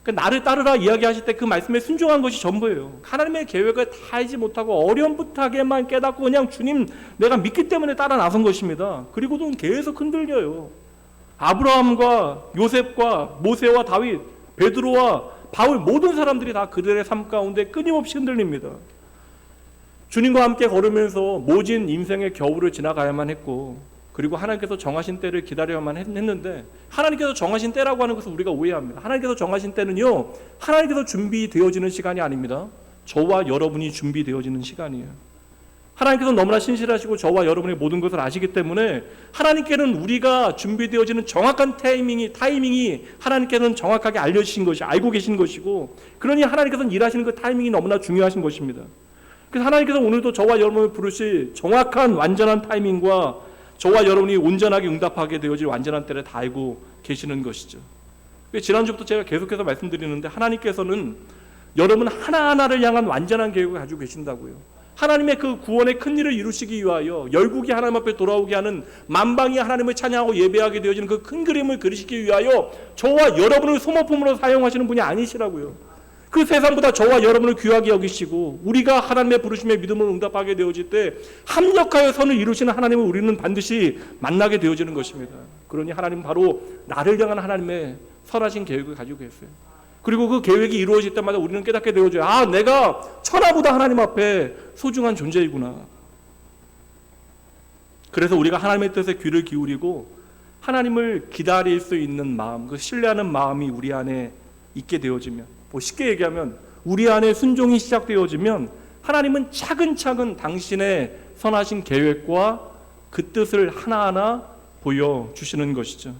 나를 따르라 이야기하실 때 그 말씀에 순종한 것이 전부예요. 하나님의 계획을 다 알지 못하고 어렴풋하게만 깨닫고 그냥 주님 내가 믿기 때문에 따라 나선 것입니다. 그리고도 계속 흔들려요. 아브라함과 요셉과 모세와 다윗, 베드로와 바울 모든 사람들이 다 그들의 삶 가운데 끊임없이 흔들립니다. 주님과 함께 걸으면서 모진 인생의 겨울을 지나가야만 했고, 그리고 하나님께서 정하신 때를 기다려야만 했는데, 하나님께서 정하신 때라고 하는 것을 우리가 오해합니다. 하나님께서 정하신 때는요, 하나님께서 준비되어지는 시간이 아닙니다. 저와 여러분이 준비되어지는 시간이에요. 하나님께서 너무나 신실하시고 저와 여러분의 모든 것을 아시기 때문에 하나님께는 우리가 준비되어지는 정확한 타이밍이 하나님께서는 정확하게 알려주신 것이 알고 계신 것이고, 그러니 하나님께서는 일하시는 그 타이밍이 너무나 중요하신 것입니다. 그래서 하나님께서 오늘도 저와 여러분을 부르실 정확한 완전한 타이밍과 저와 여러분이 온전하게 응답하게 되어질 완전한 때를 다 알고 계시는 것이죠. 지난주부터 제가 계속해서 말씀드리는데 하나님께서는 여러분 하나하나를 향한 완전한 계획을 가지고 계신다고요. 하나님의 그 구원의 큰 일을 이루시기 위하여 열국이 하나님 앞에 돌아오게 하는 만방이 하나님을 찬양하고 예배하게 되어지는 그 큰 그림을 그리시기 위하여 저와 여러분을 소모품으로 사용하시는 분이 아니시라고요. 그 세상보다 저와 여러분을 귀하게 여기시고 우리가 하나님의 부르심에 믿음으로 응답하게 되어질 때 합력하여 선을 이루시는 하나님을 우리는 반드시 만나게 되어지는 것입니다. 그러니 하나님은 바로 나를 향한 하나님의 선하신 계획을 가지고 계세요. 그리고 그 계획이 이루어질 때마다 우리는 깨닫게 되어져요. 아, 내가 천하보다 하나님 앞에 소중한 존재이구나. 그래서 우리가 하나님의 뜻에 귀를 기울이고 하나님을 기다릴 수 있는 마음, 그 신뢰하는 마음이 우리 안에 있게 되어지면, 쉽게 얘기하면 우리 안에 순종이 시작되어지면 하나님은 차근차근 당신의 선하신 계획과 그 뜻을 하나하나 보여주시는 것이죠.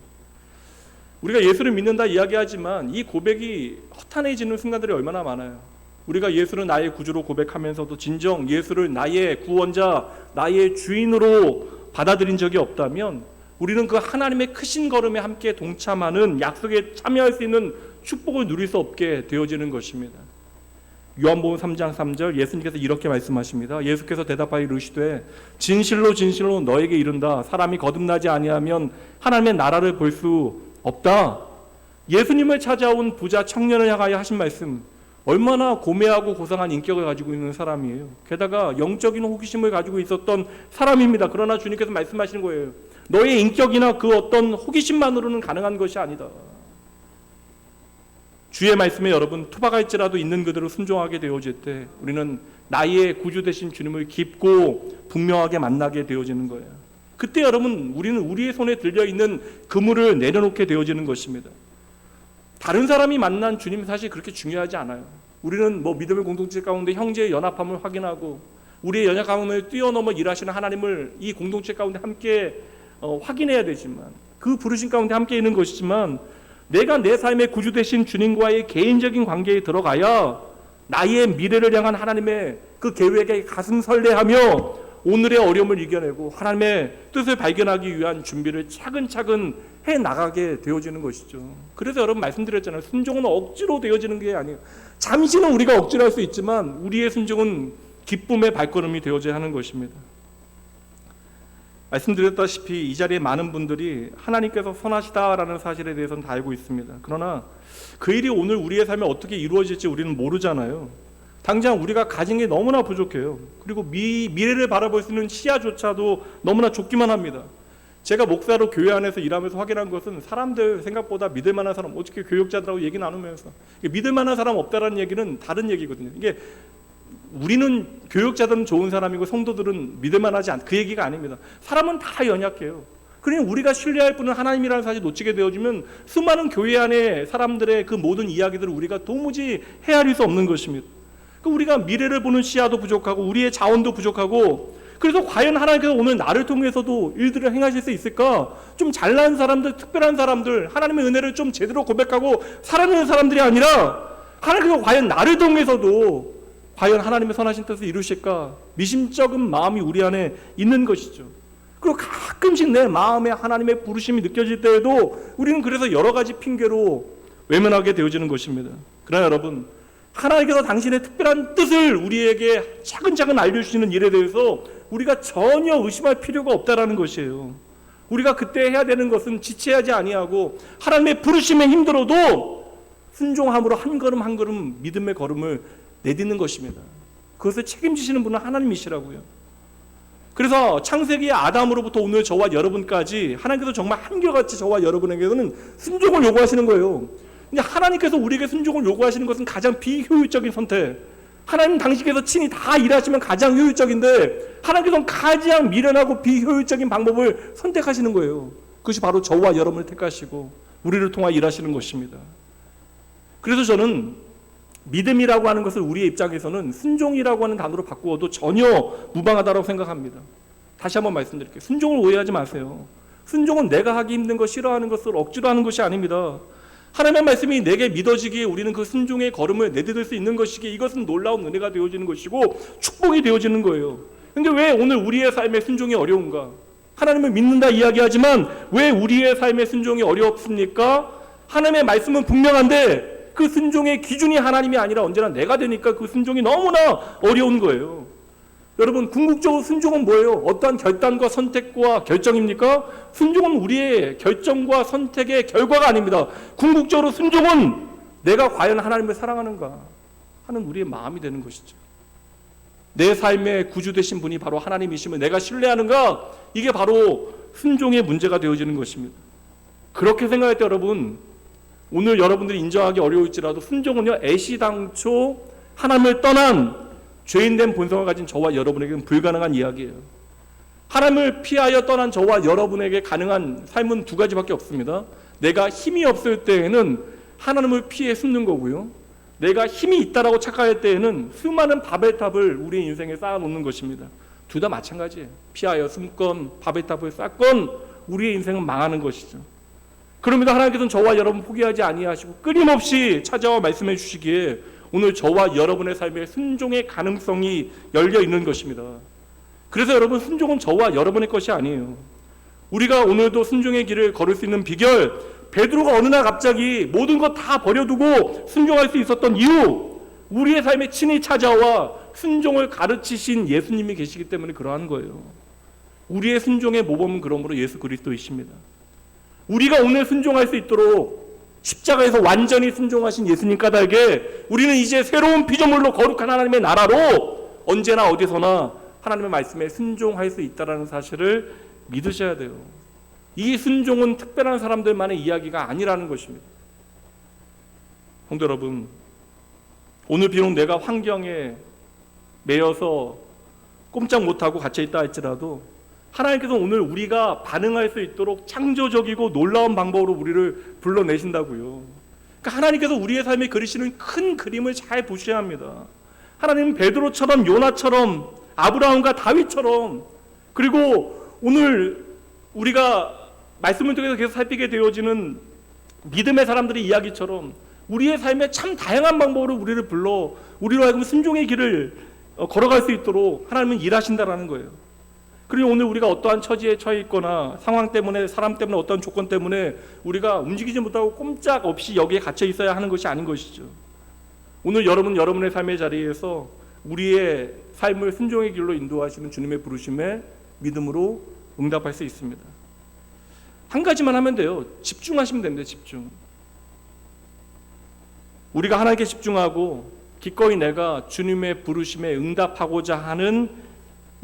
우리가 예수를 믿는다 이야기하지만 이 고백이 허탄해지는 순간들이 얼마나 많아요. 우리가 예수를 나의 구주로 고백하면서도 진정 예수를 나의 구원자, 나의 주인으로 받아들인 적이 없다면 우리는 그 하나님의 크신 걸음에 함께 동참하는 약속에 참여할 수 있는 축복을 누릴 수 없게 되어지는 것입니다. 요한복음 3장 3절 예수님께서 이렇게 말씀하십니다. 예수께서 대답하여 이르시되 진실로 진실로 너에게 이른다. 사람이 거듭나지 아니하면 하나님의 나라를 볼 수 없다. 예수님을 찾아온 부자 청년을 향하여 하신 말씀, 얼마나 고매하고 고상한 인격을 가지고 있는 사람이에요. 게다가 영적인 호기심을 가지고 있었던 사람입니다. 그러나 주님께서 말씀하시는 거예요. 너의 인격이나 그 어떤 호기심만으로는 가능한 것이 아니다. 주의 말씀에 여러분 투박할지라도 있는 그대로 순종하게 되어질 때 우리는 나의 구주 되신 주님을 깊고 분명하게 만나게 되어지는 거예요. 그때 여러분 우리는 우리의 손에 들려있는 그물을 내려놓게 되어지는 것입니다. 다른 사람이 만난 주님이 사실 그렇게 중요하지 않아요. 우리는 믿음의 공동체 가운데 형제의 연합함을 확인하고 우리의 연약함을 뛰어넘어 일하시는 하나님을 이 공동체 가운데 함께 확인해야 되지만, 그 부르심 가운데 함께 있는 것이지만, 내가 내 삶의 구주 되신 주님과의 개인적인 관계에 들어가야 나의 미래를 향한 하나님의 그 계획에 가슴 설레하며 오늘의 어려움을 이겨내고 하나님의 뜻을 발견하기 위한 준비를 차근차근 해나가게 되어지는 것이죠. 그래서 여러분 말씀드렸잖아요. 순종은 억지로 되어지는 게 아니에요. 잠시는 우리가 억지로 할 수 있지만 우리의 순종은 기쁨의 발걸음이 되어져야 하는 것입니다. 말씀드렸다시피 이 자리에 많은 분들이 하나님께서 선하시다라는 사실에 대해서는 다 알고 있습니다. 그러나 그 일이 오늘 우리의 삶에 어떻게 이루어질지 우리는 모르잖아요. 당장 우리가 가진 게 너무나 부족해요. 그리고 미래를 바라볼 수 있는 시야조차도 너무나 좁기만 합니다. 제가 목사로 교회 안에서 일하면서 확인한 것은 사람들 생각보다 믿을 만한 사람, 어떻게 교육자들하고 얘기 나누면서 믿을 만한 사람 없다라는 얘기는 다른 얘기거든요. 이게 우리는 교역자들은 좋은 사람이고 성도들은 믿을만하지 않다, 그 얘기가 아닙니다. 사람은 다 연약해요. 그러니 우리가 신뢰할 분은 하나님이라는 사실을 놓치게 되어지면 수많은 교회 안에 사람들의 그 모든 이야기들을 우리가 도무지 헤아릴 수 없는 것입니다. 우리가 미래를 보는 시야도 부족하고 우리의 자원도 부족하고, 그래서 과연 하나님께서 오늘 나를 통해서도 일들을 행하실 수 있을까? 좀 잘난 사람들, 특별한 사람들, 하나님의 은혜를 좀 제대로 고백하고 살아내는 사람들이 아니라 하나님께서 과연 나를 통해서도 과연 하나님의 선하신 뜻을 이루실까? 미심쩍은 마음이 우리 안에 있는 것이죠. 그리고 가끔씩 내 마음에 하나님의 부르심이 느껴질 때에도 우리는 그래서 여러 가지 핑계로 외면하게 되어지는 것입니다. 그러나 여러분, 하나님께서 당신의 특별한 뜻을 우리에게 차근차근 알려주시는 일에 대해서 우리가 전혀 의심할 필요가 없다라는 것이에요. 우리가 그때 해야 되는 것은 지체하지 아니하고 하나님의 부르심에 힘들어도 순종함으로 한 걸음 한 걸음 믿음의 걸음을 내딛는 것입니다. 그것을 책임지시는 분은 하나님이시라고요. 그래서 창세기의 아담으로부터 오늘 저와 여러분까지 하나님께서 정말 한결같이 저와 여러분에게는 순종을 요구하시는 거예요. 근데 하나님께서 우리에게 순종을 요구하시는 것은 가장 비효율적인 선택, 하나님 당신께서 친히 다 일하시면 가장 효율적인데 하나님께서는 가장 미련하고 비효율적인 방법을 선택하시는 거예요. 그것이 바로 저와 여러분을 택하시고 우리를 통하 일하시는 것입니다. 그래서 저는 믿음이라고 하는 것을 우리의 입장에서는 순종이라고 하는 단어로 바꾸어도 전혀 무방하다고 생각합니다. 다시 한번 말씀드릴게요. 순종을 오해하지 마세요. 순종은 내가 하기 힘든 것, 싫어하는 것을 억지로 하는 것이 아닙니다. 하나님의 말씀이 내게 믿어지기에 우리는 그 순종의 걸음을 내딛을 수 있는 것이기에 이것은 놀라운 은혜가 되어지는 것이고 축복이 되어지는 거예요. 그런데 왜 오늘 우리의 삶의 순종이 어려운가? 하나님을 믿는다 이야기하지만 왜 우리의 삶의 순종이 어렵습니까? 하나님의 말씀은 분명한데 그 순종의 기준이 하나님이 아니라 언제나 내가 되니까 그 순종이 너무나 어려운 거예요. 여러분, 궁극적으로 순종은 뭐예요? 어떠한 결단과 선택과 결정입니까? 순종은 우리의 결정과 선택의 결과가 아닙니다. 궁극적으로 순종은 내가 과연 하나님을 사랑하는가 하는 우리의 마음이 되는 것이죠. 내 삶의 구주 되신 분이 바로 하나님이시면 내가 신뢰하는가? 이게 바로 순종의 문제가 되어지는 것입니다. 그렇게 생각할 때 여러분, 오늘 여러분들이 인정하기 어려울지라도 순종은요, 애시당초 하나님을 떠난 죄인된 본성을 가진 저와 여러분에게는 불가능한 이야기예요. 하나님을 피하여 떠난 저와 여러분에게 가능한 삶은 두 가지밖에 없습니다. 내가 힘이 없을 때에는 하나님을 피해 숨는 거고요, 내가 힘이 있다라고 착각할 때에는 수많은 바벨탑을 우리 인생에 쌓아놓는 것입니다. 둘 다 마찬가지예요. 피하여 숨건 바벨탑을 쌓건 우리의 인생은 망하는 것이죠. 그러면서 하나님께서는 저와 여러분 포기하지 아니하시고 끊임없이 찾아와 말씀해 주시기에 오늘 저와 여러분의 삶에 순종의 가능성이 열려 있는 것입니다. 그래서 여러분, 순종은 저와 여러분의 것이 아니에요. 우리가 오늘도 순종의 길을 걸을 수 있는 비결, 베드로가 어느 날 갑자기 모든 것 다 버려두고 순종할 수 있었던 이유, 우리의 삶에 친히 찾아와 순종을 가르치신 예수님이 계시기 때문에 그러한 거예요. 우리의 순종의 모범은 그러므로 예수 그리스도이십니다. 우리가 오늘 순종할 수 있도록 십자가에서 완전히 순종하신 예수님 까닭에 우리는 이제 새로운 피조물로 거룩한 하나님의 나라로 언제나 어디서나 하나님의 말씀에 순종할 수 있다는 사실을 믿으셔야 돼요. 이 순종은 특별한 사람들만의 이야기가 아니라는 것입니다. 성도 여러분, 오늘 비록 내가 환경에 매여서 꼼짝 못하고 갇혀있다 할지라도 하나님께서 오늘 우리가 반응할 수 있도록 창조적이고 놀라운 방법으로 우리를 불러내신다고요. 그러니까 하나님께서 우리의 삶에 그리시는 큰 그림을 잘 보셔야 합니다. 하나님은 베드로처럼, 요나처럼, 아브라함과 다윗처럼, 그리고 오늘 우리가 말씀을 통해서 계속 살피게 되어지는 믿음의 사람들의 이야기처럼 우리의 삶에 참 다양한 방법으로 우리를 불러 우리로 하여금 순종의 길을 걸어갈 수 있도록 하나님은 일하신다라는 거예요. 그리고 오늘 우리가 어떠한 처지에 처해 있거나 상황 때문에, 사람 때문에, 어떤 조건 때문에 우리가 움직이지 못하고 꼼짝 없이 여기에 갇혀 있어야 하는 것이 아닌 것이죠. 오늘 여러분의 삶의 자리에서 우리의 삶을 순종의 길로 인도하시는 주님의 부르심에 믿음으로 응답할 수 있습니다. 한 가지만 하면 돼요. 집중하시면 됩니다. 집중. 우리가 하나님께 집중하고 기꺼이 내가 주님의 부르심에 응답하고자 하는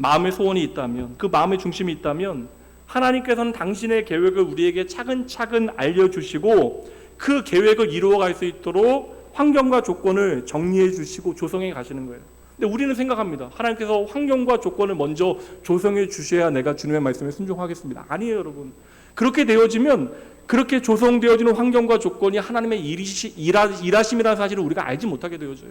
마음의 소원이 있다면, 그 마음의 중심이 있다면 하나님께서는 당신의 계획을 우리에게 차근차근 알려주시고 그 계획을 이루어갈 수 있도록 환경과 조건을 정리해 주시고 조성해 가시는 거예요. 근데 우리는 생각합니다. 하나님께서 환경과 조건을 먼저 조성해 주셔야 내가 주님의 말씀에 순종하겠습니다. 아니에요, 여러분. 그렇게 되어지면, 그렇게 조성되어지는 환경과 조건이 하나님의 일하심이라는 사실을 우리가 알지 못하게 되어져요.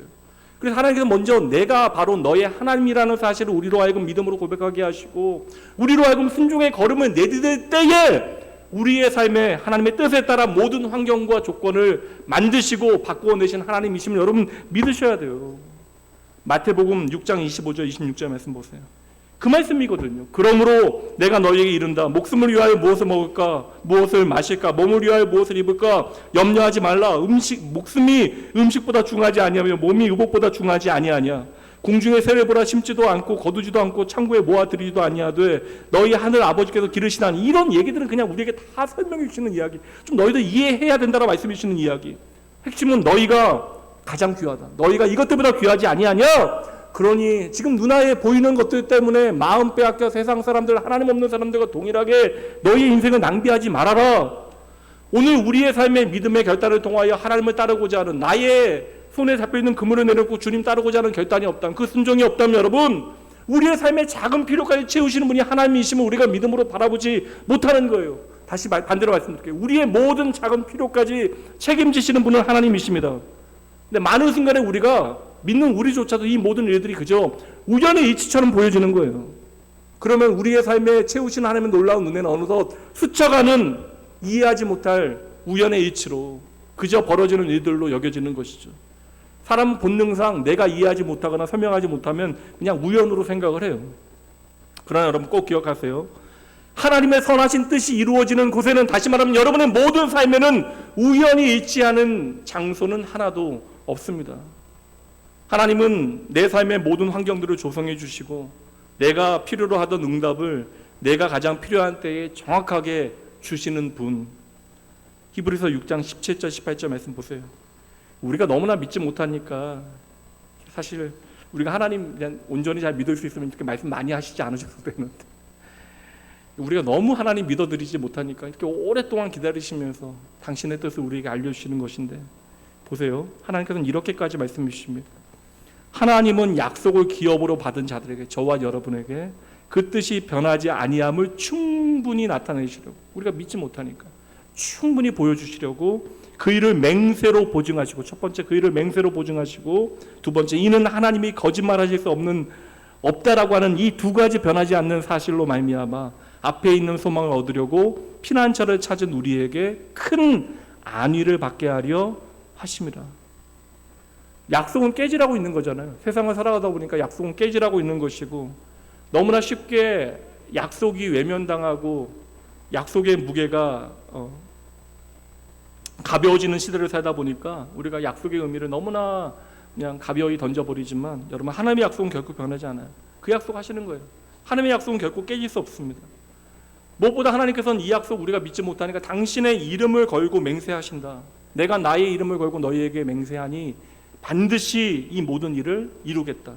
그래서 하나님께서 먼저 내가 바로 너의 하나님이라는 사실을 우리로 하여금 믿음으로 고백하게 하시고, 우리로 하여금 순종의 걸음을 내디딜 때에 우리의 삶에 하나님의 뜻에 따라 모든 환경과 조건을 만드시고 바꾸어내신 하나님이심을 여러분 믿으셔야 돼요. 마태복음 6장 25절 26절 말씀 보세요. 그 말씀이거든요. 그러므로 내가 너희에게 이른다. 목숨을 위하여 무엇을 먹을까? 무엇을 마실까? 몸을 위하여 무엇을 입을까? 염려하지 말라. 목숨이 음식보다 중하지 아니하며 몸이 의복보다 중하지 아니하냐. 공중의 새를 보라. 심지도 않고 거두지도 않고 창고에 모아들이지도 아니하되 너희 하늘 아버지께서 기르시나니. 이런 얘기들은 그냥 우리에게 다 설명해 주시는 이야기. 좀 너희들 이해해야 된다라고 말씀해 주시는 이야기. 핵심은 너희가 가장 귀하다. 너희가 이것들보다 귀하지 아니하냐? 그러니 지금 눈앞에 보이는 것들 때문에 마음 빼앗겨 세상 사람들, 하나님 없는 사람들과 동일하게 너희의 인생을 낭비하지 말아라. 오늘 우리의 삶의 믿음의 결단을 통하여 하나님을 따르고자 하는, 나의 손에 잡혀있는 그물을 내려놓고 주님 따르고자 하는 결단이 없다면, 그 순종이 없다면 여러분, 우리의 삶의 작은 필요까지 채우시는 분이 하나님이시면 우리가 믿음으로 바라보지 못하는 거예요. 다시 반대로 말씀드릴게요. 우리의 모든 작은 필요까지 책임지시는 분은 하나님이십니다. 근데 많은 순간에 우리가 믿는 우리조차도 이 모든 일들이 그저 우연의 이치처럼 보여지는 거예요. 그러면 우리의 삶에 채우신 하나님의 놀라운 은혜는 어느덧 스쳐가는 이해하지 못할 우연의 이치로 그저 벌어지는 일들로 여겨지는 것이죠. 사람 본능상 내가 이해하지 못하거나 설명하지 못하면 그냥 우연으로 생각을 해요. 그러나 여러분 꼭 기억하세요. 하나님의 선하신 뜻이 이루어지는 곳에는, 다시 말하면 여러분의 모든 삶에는 우연히 일치하는 장소는 하나도 없습니다. 하나님은 내 삶의 모든 환경들을 조성해 주시고 내가 필요로 하던 응답을 내가 가장 필요한 때에 정확하게 주시는 분. 히브리서 6장 17절 18절 말씀 보세요. 우리가 너무나 믿지 못하니까 사실 우리가 하나님 그냥 온전히 잘 믿을 수 있으면 이렇게 말씀 많이 하시지 않으셔도 되는데, 우리가 너무 하나님 믿어드리지 못하니까 이렇게 오랫동안 기다리시면서 당신의 뜻을 우리에게 알려주시는 것인데, 보세요. 하나님께서는 이렇게까지 말씀해 주십니다. 하나님은 약속을 기업으로 받은 자들에게, 저와 여러분에게 그 뜻이 변하지 아니함을 충분히 나타내시려고, 우리가 믿지 못하니까 충분히 보여주시려고 그 일을 맹세로 보증하시고, 첫 번째 그 일을 맹세로 보증하시고, 두 번째 이는 하나님이 거짓말하실 수 없다라고 하는 이 두 가지 변하지 않는 사실로 말미암아 앞에 있는 소망을 얻으려고 피난처를 찾은 우리에게 큰 안위를 받게 하려 하십니다. 약속은 깨지라고 있는 거잖아요. 세상을 살아가다 보니까 약속은 깨지라고 있는 것이고, 너무나 쉽게 약속이 외면당하고 약속의 무게가 가벼워지는 시대를 살다 보니까 우리가 약속의 의미를 너무나 그냥 가벼이 던져버리지만, 여러분 하나님의 약속은 결코 변하지 않아요. 그 약속 하시는 거예요. 하나님의 약속은 결코 깨질 수 없습니다. 무엇보다 하나님께서는 이 약속 우리가 믿지 못하니까 당신의 이름을 걸고 맹세하신다. 내가 나의 이름을 걸고 너희에게 맹세하니 반드시 이 모든 일을 이루겠다.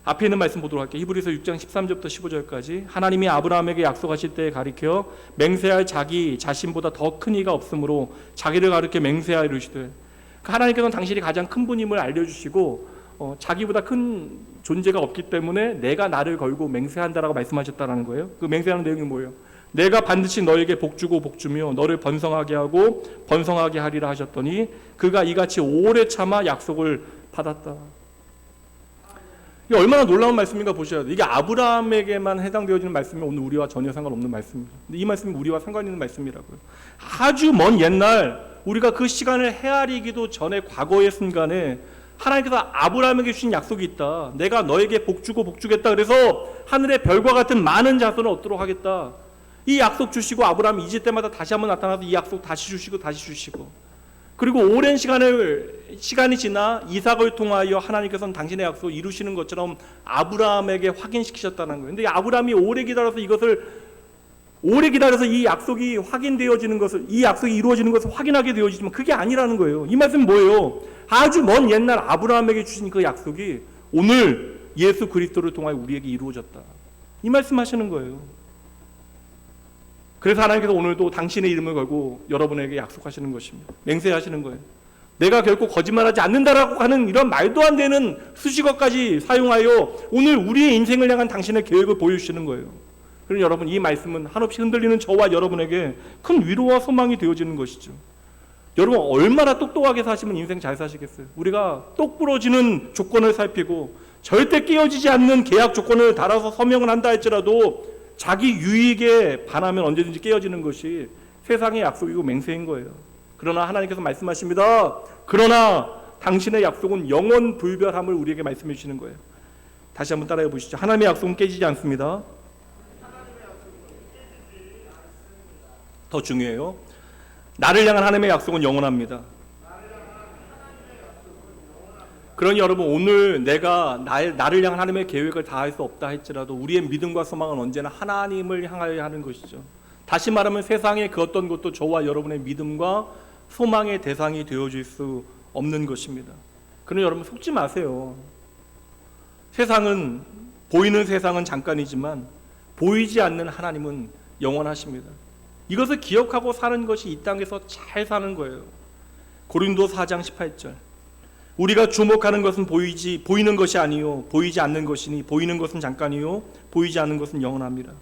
앞에 있는 말씀 보도록 할게요. 히브리서 6장 13절부터 15절까지. 하나님이 아브라함에게 약속하실 때에 가리켜 맹세할 자기 자신보다 더 큰 이가 없으므로 자기를 가리켜 맹세하여 이르시되, 하나님께서는 당신이 가장 큰 분임을 알려주시고 자기보다 큰 존재가 없기 때문에 내가 나를 걸고 맹세한다라고 말씀하셨다라는 거예요. 그 맹세하는 내용이 뭐예요? 내가 반드시 너에게 복주고 복주며 너를 번성하게 하고 번성하게 하리라 하셨더니 그가 이같이 오래 참아 약속을 받았다. 이게 얼마나 놀라운 말씀인가 보셔야 돼요. 이게 아브라함에게만 해당되어지는 말씀이 오늘 우리와 전혀 상관없는 말씀입니다. 근데 이 말씀이 우리와 상관 있는 말씀이라고요. 아주 먼 옛날, 우리가 그 시간을 헤아리기도 전에 과거의 순간에 하나님께서 아브라함에게 주신 약속이 있다. 내가 너에게 복주고 복주겠다. 그래서 하늘의 별과 같은 많은 자손을 얻도록 하겠다. 이 약속 주시고 아브라함이 잊을 때마다 다시 한번 나타나서 이 약속 다시 주시고 다시 주시고, 그리고 오랜 시간이 지나 이삭을 통하여 하나님께서는 당신의 약속을 이루시는 것처럼 아브라함에게 확인시키셨다는 거예요. 근데 아브라함이 오래 기다려서 이 약속이 확인되어지는 것을, 이 약속이 이루어지는 것을 확인하게 되어지지만 그게 아니라는 거예요. 이 말씀은 뭐예요? 아주 먼 옛날 아브라함에게 주신 그 약속이 오늘 예수 그리스도를 통하여 우리에게 이루어졌다. 이 말씀하시는 거예요. 그래서 하나님께서 오늘도 당신의 이름을 걸고 여러분에게 약속하시는 것입니다. 맹세하시는 거예요. 내가 결코 거짓말하지 않는다라고 하는 이런 말도 안 되는 수식어까지 사용하여 오늘 우리의 인생을 향한 당신의 계획을 보여주시는 거예요. 그럼 여러분, 이 말씀은 한없이 흔들리는 저와 여러분에게 큰 위로와 소망이 되어지는 것이죠. 여러분, 얼마나 똑똑하게 사시면 인생 잘 사시겠어요? 우리가 똑부러지는 조건을 살피고 절대 깨어지지 않는 계약 조건을 달아서 서명을 한다 할지라도 자기 유익에 반하면 언제든지 깨어지는 것이 세상의 약속이고 맹세인 거예요. 그러나 하나님께서 말씀하십니다. 그러나 당신의 약속은 영원 불변함을 우리에게 말씀해 주시는 거예요. 다시 한번 따라해 보시죠. 하나님의 약속은 깨지지 않습니다. 더 중요해요. 나를 향한 하나님의 약속은 영원합니다. 그러니 여러분, 오늘 내가 나를 향한 하나님의 계획을 다할 수 없다 할지라도 우리의 믿음과 소망은 언제나 하나님을 향하여 하는 것이죠. 다시 말하면 세상의 그 어떤 것도 저와 여러분의 믿음과 소망의 대상이 되어질 수 없는 것입니다. 그러니 여러분, 속지 마세요. 보이는 세상은 잠깐이지만 보이지 않는 하나님은 영원하십니다. 이것을 기억하고 사는 것이 이 땅에서 잘 사는 거예요. 고린도 4장 18절. 우리가 주목하는 것은 보이는 것이 아니요 보이지 않는 것이니 보이는 것은 잠깐이요 보이지 않는 것은 영원합니다.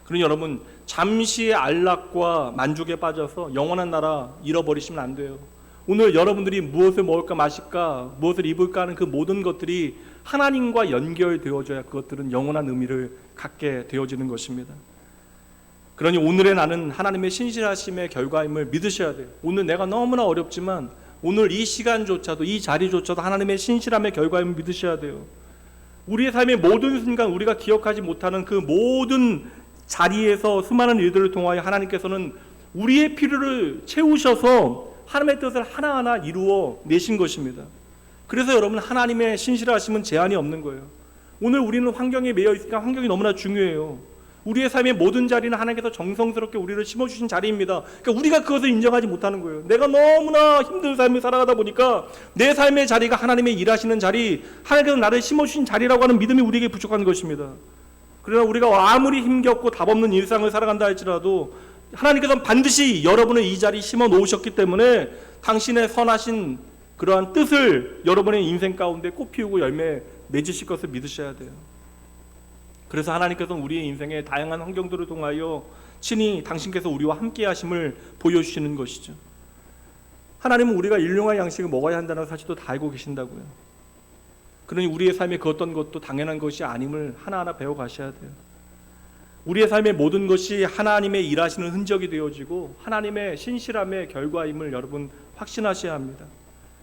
그러니 여러분, 잠시의 안락과 만족에 빠져서 영원한 나라 잃어버리시면 안 돼요. 오늘 여러분들이 무엇을 먹을까 마실까 무엇을 입을까 하는 그 모든 것들이 하나님과 연결되어져야 그것들은 영원한 의미를 갖게 되어지는 것입니다. 그러니 오늘의 나는 하나님의 신실하심의 결과임을 믿으셔야 돼요. 오늘 내가 너무나 어렵지만 오늘 이 시간조차도, 이 자리조차도 하나님의 신실함의 결과임을 믿으셔야 돼요. 우리의 삶의 모든 순간 우리가 기억하지 못하는 그 모든 자리에서 수많은 일들을 통하여 하나님께서는 우리의 필요를 채우셔서 하나님의 뜻을 하나하나 이루어 내신 것입니다. 그래서 여러분, 하나님의 신실하심은 제한이 없는 거예요. 오늘 우리는 환경에 매여 있으니까 환경이 너무나 중요해요. 우리의 삶의 모든 자리는 하나님께서 정성스럽게 우리를 심어주신 자리입니다. 그러니까 우리가 그것을 인정하지 못하는 거예요. 내가 너무나 힘든 삶을 살아가다 보니까 내 삶의 자리가 하나님의 일하시는 자리, 하나님께서 나를 심어주신 자리라고 하는 믿음이 우리에게 부족한 것입니다. 그러나 우리가 아무리 힘겹고 답없는 일상을 살아간다 할지라도 하나님께서는 반드시 여러분을 이 자리에 심어 놓으셨기 때문에 당신의 선하신 그러한 뜻을 여러분의 인생 가운데 꽃피우고 열매 맺으실 것을 믿으셔야 돼요. 그래서 하나님께서는 우리의 인생의 다양한 환경들을 통하여 친히 당신께서 우리와 함께 하심을 보여주시는 것이죠. 하나님은 우리가 일용할 양식을 먹어야 한다는 사실도 다 알고 계신다고요. 그러니 우리의 삶의 그 어떤 것도 당연한 것이 아님을 하나하나 배워가셔야 돼요. 우리의 삶의 모든 것이 하나님의 일하시는 흔적이 되어지고 하나님의 신실함의 결과임을 여러분 확신하셔야 합니다.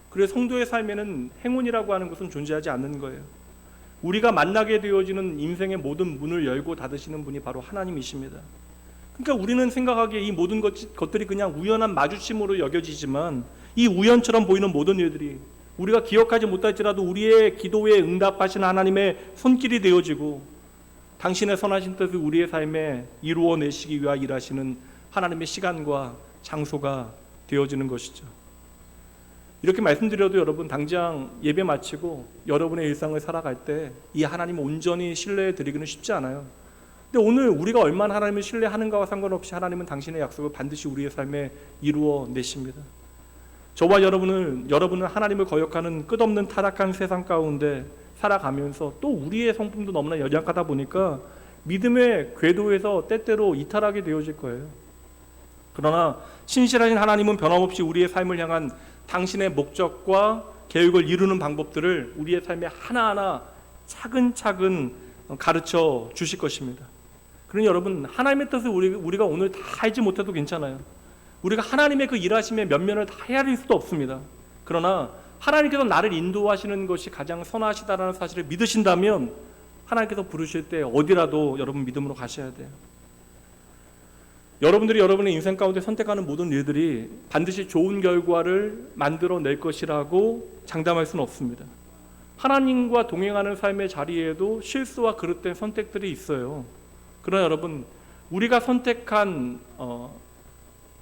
그래서 성도의 삶에는 행운이라고 하는 것은 존재하지 않는 거예요. 우리가 만나게 되어지는 인생의 모든 문을 열고 닫으시는 분이 바로 하나님이십니다. 그러니까 우리는 생각하기에 이 모든 것들이 그냥 우연한 마주침으로 여겨지지만 이 우연처럼 보이는 모든 일들이 우리가 기억하지 못할지라도 우리의 기도에 응답하시는 하나님의 손길이 되어지고 당신의 선하신 뜻을 우리의 삶에 이루어내시기 위하여 일하시는 하나님의 시간과 장소가 되어지는 것이죠. 이렇게 말씀드려도 여러분, 당장 예배 마치고 여러분의 일상을 살아갈 때 이 하나님을 온전히 신뢰해 드리기는 쉽지 않아요. 근데 오늘 우리가 얼마나 하나님을 신뢰하는가와 상관없이 하나님은 당신의 약속을 반드시 우리의 삶에 이루어 내십니다. 저와 여러분은 하나님을 거역하는 끝없는 타락한 세상 가운데 살아가면서 또 우리의 성품도 너무나 연약하다 보니까 믿음의 궤도에서 때때로 이탈하게 되어질 거예요. 그러나 신실하신 하나님은 변함없이 우리의 삶을 향한 당신의 목적과 계획을 이루는 방법들을 우리의 삶에 하나하나 차근차근 가르쳐 주실 것입니다. 그러니 여러분, 하나님의 뜻을 우리가 오늘 다 알지 못해도 괜찮아요. 우리가 하나님의 그 일하심의 면면을 다 헤아릴 수도 없습니다. 그러나 하나님께서 나를 인도하시는 것이 가장 선하시다라는 사실을 믿으신다면 하나님께서 부르실 때 어디라도 여러분 믿음으로 가셔야 돼요. 여러분들이 여러분의 인생 가운데 선택하는 모든 일들이 반드시 좋은 결과를 만들어낼 것이라고 장담할 수는 없습니다. 하나님과 동행하는 삶의 자리에도 실수와 그릇된 선택들이 있어요. 그러나 여러분, 우리가 선택한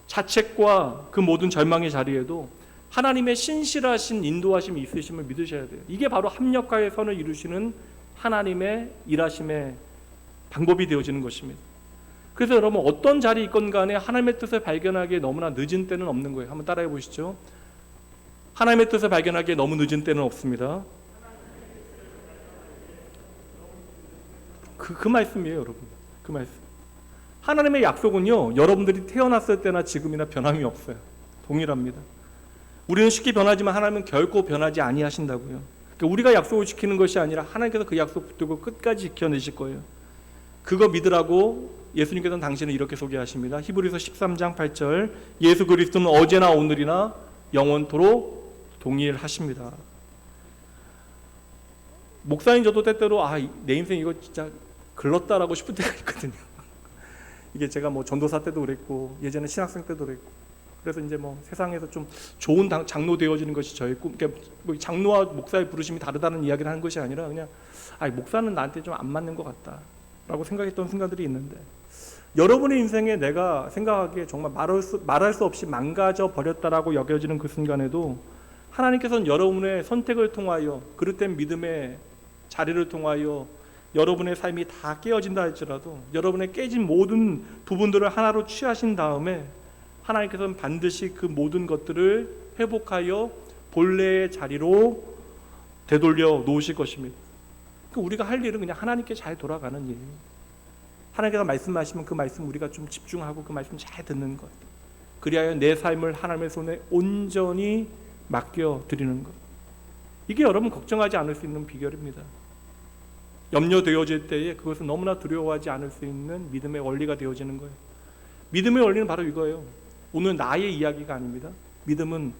자책과 그 모든 절망의 자리에도 하나님의 신실하신 인도하심이 있으심을 믿으셔야 돼요. 이게 바로 합력하여 선을 이루시는 하나님의 일하심의 방법이 되어지는 것입니다. 그래서 여러분, 어떤 자리에 있건 간에 하나님의 뜻을 발견하기에 너무나 늦은 때는 없는 거예요. 한번 따라해 보시죠. 하나님의 뜻을 발견하기에 너무 늦은 때는 없습니다. 그 말씀이에요, 여러분. 그 말씀. 하나님의 약속은요, 여러분들이 태어났을 때나 지금이나 변함이 없어요. 동일합니다. 우리는 쉽게 변하지만 하나님은 결코 변하지 아니하신다고요. 그러니까 우리가 약속을 지키는 것이 아니라 하나님께서 그 약속 붙들고 끝까지 지켜내실 거예요. 그거 믿으라고 예수님께서는 당신을 이렇게 소개하십니다. 히브리서 13장 8절, 예수 그리스도는 어제나 오늘이나 영원토록 동일하십니다. 목사님 저도 때때로 내 인생 이거 진짜 글렀다라고 싶을 때가 있거든요. 이게 제가 뭐 전도사 때도 그랬고 예전에 신학생 때도 그랬고, 그래서 이제 뭐 세상에서 좀 좋은 장로 되어지는 것이 저의 꿈. 그러니까 뭐 장로와 목사의 부르심이 다르다는 이야기를 하는 것이 아니라 그냥 목사는 나한테 좀 안 맞는 것 같다라고 생각했던 순간들이 있는데, 여러분의 인생에 내가 생각하기에 정말 말할 수 없이 망가져 버렸다라고 여겨지는 그 순간에도 하나님께서는 여러분의 선택을 통하여, 그릇된 믿음의 자리를 통하여 여러분의 삶이 다 깨어진다 할지라도 여러분의 깨진 모든 부분들을 하나로 취하신 다음에 하나님께서는 반드시 그 모든 것들을 회복하여 본래의 자리로 되돌려 놓으실 것입니다. 우리가 할 일은 그냥 하나님께 잘 돌아가는 일. 하나님께서 말씀하시면 그 말씀 우리가 좀 집중하고 그 말씀 잘 듣는 것. 그리하여 내 삶을 하나님의 손에 온전히 맡겨드리는 것. 이게 여러분 걱정하지 않을 수 있는 비결입니다. 염려되어질 때에 그것은 너무나 두려워하지 않을 수 있는 믿음의 원리가 되어지는 거예요. 믿음의 원리는 바로 이거예요. 오늘 나의 이야기가 아닙니다. 믿음은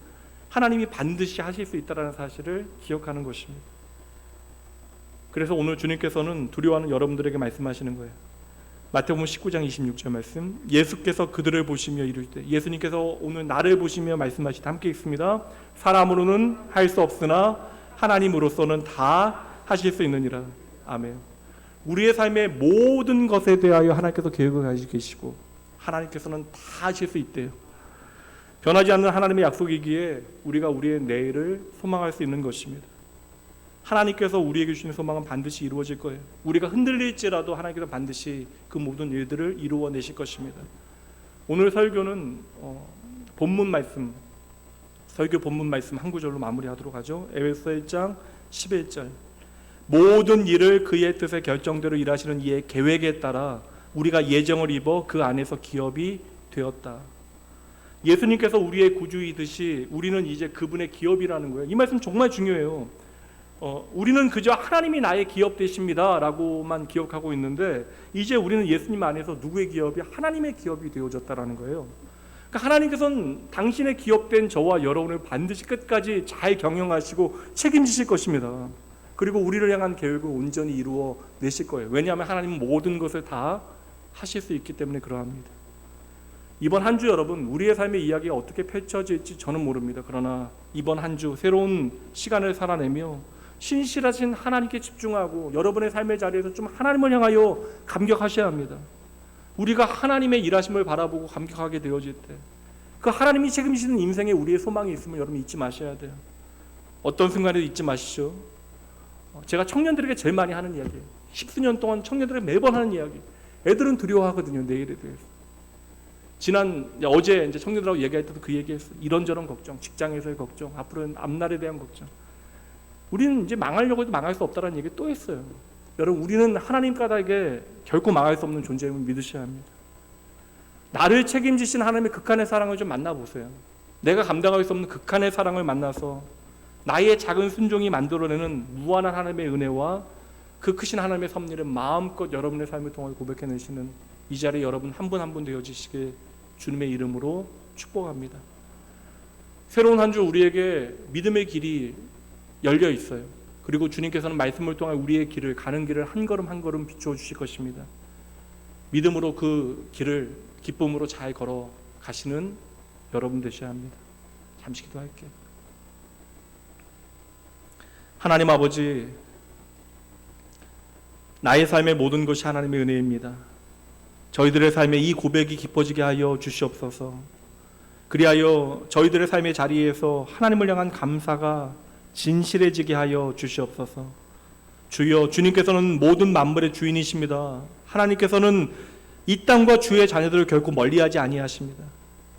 하나님이 반드시 하실 수 있다는 사실을 기억하는 것입니다. 그래서 오늘 주님께서는 두려워하는 여러분들에게 말씀하시는 거예요. 마태복음 19장 26절 말씀, 예수께서 그들을 보시며 이르시되, 예수님께서 오늘 나를 보시며 말씀하시되 함께 읽습니다. 사람으로는 할 수 없으나 하나님으로서는 다 하실 수 있느니라. 아멘. 우리의 삶의 모든 것에 대하여 하나님께서 계획을 가지고 계시고 하나님께서는 다 하실 수 있대요. 변하지 않는 하나님의 약속이기에 우리가 우리의 내일을 소망할 수 있는 것입니다. 하나님께서 우리에게 주신 소망은 반드시 이루어질 거예요. 우리가 흔들릴지라도 하나님께서 반드시 그 모든 일들을 이루어내실 것입니다. 오늘 설교는 본문 말씀, 설교 본문 말씀 한 구절로 마무리하도록 하죠. 에베소 1장 11절, 모든 일을 그의 뜻의 결정대로 일하시는 이의 계획에 따라 우리가 예정을 입어 그 안에서 기업이 되었다. 예수님께서 우리의 구주이듯이 우리는 이제 그분의 기업이라는 거예요. 이 말씀 정말 중요해요. 우리는 그저 하나님이 나의 기업 되십니다 라고만 기억하고 있는데, 이제 우리는 예수님 안에서 누구의 기업이? 하나님의 기업이 되어졌다라는 거예요. 그러니까 하나님께서는 당신의 기업된 저와 여러분을 반드시 끝까지 잘 경영하시고 책임지실 것입니다. 그리고 우리를 향한 계획을 온전히 이루어 내실 거예요. 왜냐하면 하나님은 모든 것을 다 하실 수 있기 때문에 그러합니다. 이번 한 주 여러분, 우리의 삶의 이야기가 어떻게 펼쳐질지 저는 모릅니다. 그러나 이번 한 주 새로운 시간을 살아내며 신실하신 하나님께 집중하고 여러분의 삶의 자리에서 좀 하나님을 향하여 감격하셔야 합니다. 우리가 하나님의 일하심을 바라보고 감격하게 되어질 때 그 하나님이 책임지시는 인생에 우리의 소망이 있으면 여러분 잊지 마셔야 돼요. 어떤 순간에도 잊지 마시죠. 제가 청년들에게 제일 많이 하는 이야기예요. 10수년 동안 청년들에게 매번 하는 이야기. 애들은 두려워하거든요, 내일에 대해서. 어제 이제 청년들하고 얘기할 때도 그 얘기했어요. 이런저런 걱정, 직장에서의 걱정, 앞으로는 앞날에 대한 걱정. 우리는 이제 망하려고 해도 망할 수 없다는 얘기 또 했어요. 여러분, 우리는 하나님 까닭에 결코 망할 수 없는 존재임을 믿으셔야 합니다. 나를 책임지신 하나님의 극한의 사랑을 좀 만나보세요. 내가 감당할 수 없는 극한의 사랑을 만나서 나의 작은 순종이 만들어내는 무한한 하나님의 은혜와 그 크신 하나님의 섭리를 마음껏 여러분의 삶을 통해 고백해내시는 이 자리에 여러분 한 분 한 분 되어지시길 주님의 이름으로 축복합니다. 새로운 한 주 우리에게 믿음의 길이 열려 있어요. 그리고 주님께서는 말씀을 통해 우리의 길을, 가는 길을 한 걸음 한 걸음 비추어 주실 것입니다. 믿음으로 그 길을 기쁨으로 잘 걸어 가시는 여러분 되셔야 합니다. 잠시 기도할게요. 하나님 아버지, 나의 삶의 모든 것이 하나님의 은혜입니다. 저희들의 삶에 이 고백이 깊어지게 하여 주시옵소서. 그리하여 저희들의 삶의 자리에서 하나님을 향한 감사가 진실해지게 하여 주시옵소서. 주여, 주님께서는 모든 만물의 주인이십니다. 하나님께서는 이 땅과 주의 자녀들을 결코 멀리하지 아니하십니다.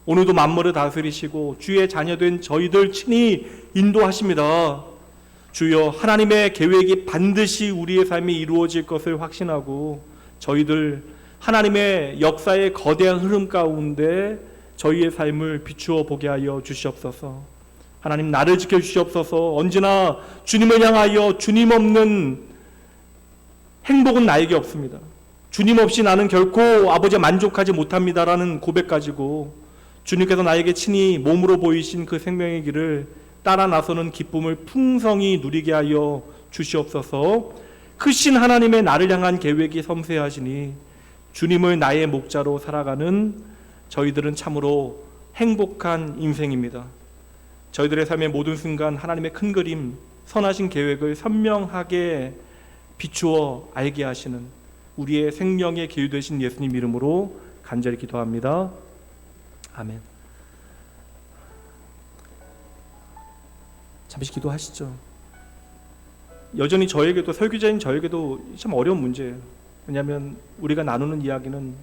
오늘도 만물을 다스리시고 주의 자녀된 저희들 친히 인도하십니다. 주여, 하나님의 계획이 반드시 우리의 삶에 이루어질 것을 확신하고 저희들 하나님의 역사의 거대한 흐름 가운데 저희의 삶을 비추어 보게 하여 주시옵소서. 하나님, 나를 지켜주시옵소서. 언제나 주님을 향하여 주님 없는 행복은 나에게 없습니다. 주님 없이 나는 결코 아버지 만족하지 못합니다라는 고백 가지고 주님께서 나에게 친히 몸으로 보이신 그 생명의 길을 따라 나서는 기쁨을 풍성히 누리게 하여 주시옵소서. 크신 하나님의 나를 향한 계획이 섬세하시니 주님을 나의 목자로 살아가는 저희들은 참으로 행복한 인생입니다. 저희들의 삶의 모든 순간 하나님의 큰 그림, 선하신 계획을 선명하게 비추어 알게 하시는 우리의 생명의 길 되신 예수님 이름으로 간절히 기도합니다. 아멘. 잠시 기도하시죠. 여전히 저에게도, 설교자인 저에게도 참 어려운 문제예요. 왜냐하면 우리가 나누는 이야기는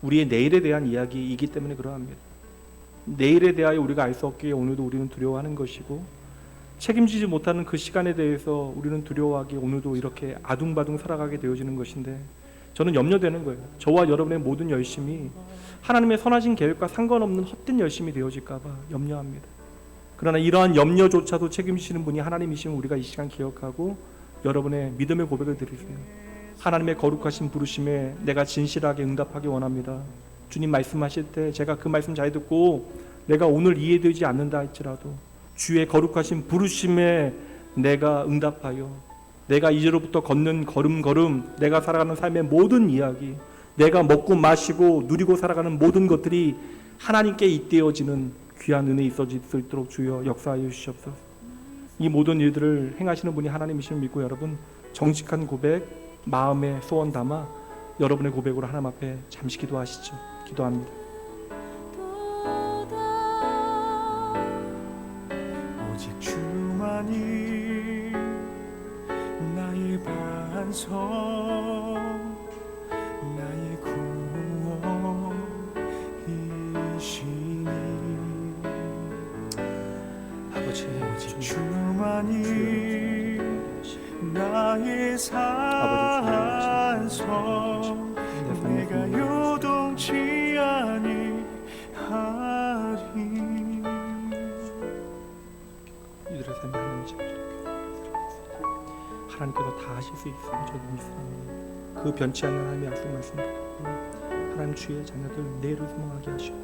우리의 내일에 대한 이야기이기 때문에 그러합니다. 내일에 대하여 우리가 알 수 없기에 오늘도 우리는 두려워하는 것이고, 책임지지 못하는 그 시간에 대해서 우리는 두려워하기에 오늘도 이렇게 아둥바둥 살아가게 되어지는 것인데, 저는 염려되는 거예요. 저와 여러분의 모든 열심이 하나님의 선하신 계획과 상관없는 헛된 열심이 되어질까 봐 염려합니다. 그러나 이러한 염려조차도 책임지시는 분이 하나님이시면 우리가 이 시간 기억하고 여러분의 믿음의 고백을 드리세요. 하나님의 거룩하신 부르심에 내가 진실하게 응답하기 원합니다. 주님 말씀하실 때 제가 그 말씀 잘 듣고 내가 오늘 이해되지 않는다 할지라도 주의 거룩하신 부르심에 내가 응답하여 내가 이제로부터 걷는 걸음걸음, 내가 살아가는 삶의 모든 이야기, 내가 먹고 마시고 누리고 살아가는 모든 것들이 하나님께 잇대어지는 귀한 은혜 있어질 수 있도록 주여 역사하여 주시옵소서. 이 모든 일들을 행하시는 분이 하나님이심을 믿고 여러분 정직한 고백, 마음의 소원 담아 여러분의 고백으로 하나님 앞에 잠시 기도하시죠. 기도합니다. 오직 주만이 나의 반석, 나의 구원이시니 아버지, 오직 주만이 나의 산성, 내가 요동치 아니하리. 이들의 삶에 하나님께서 다 하실 수 있음을 저도 믿습니다. 그 변치 않는 하나님의 약속 말씀 듣고 하나님 주의 자녀들 내일을 소망하게 하시옵소서.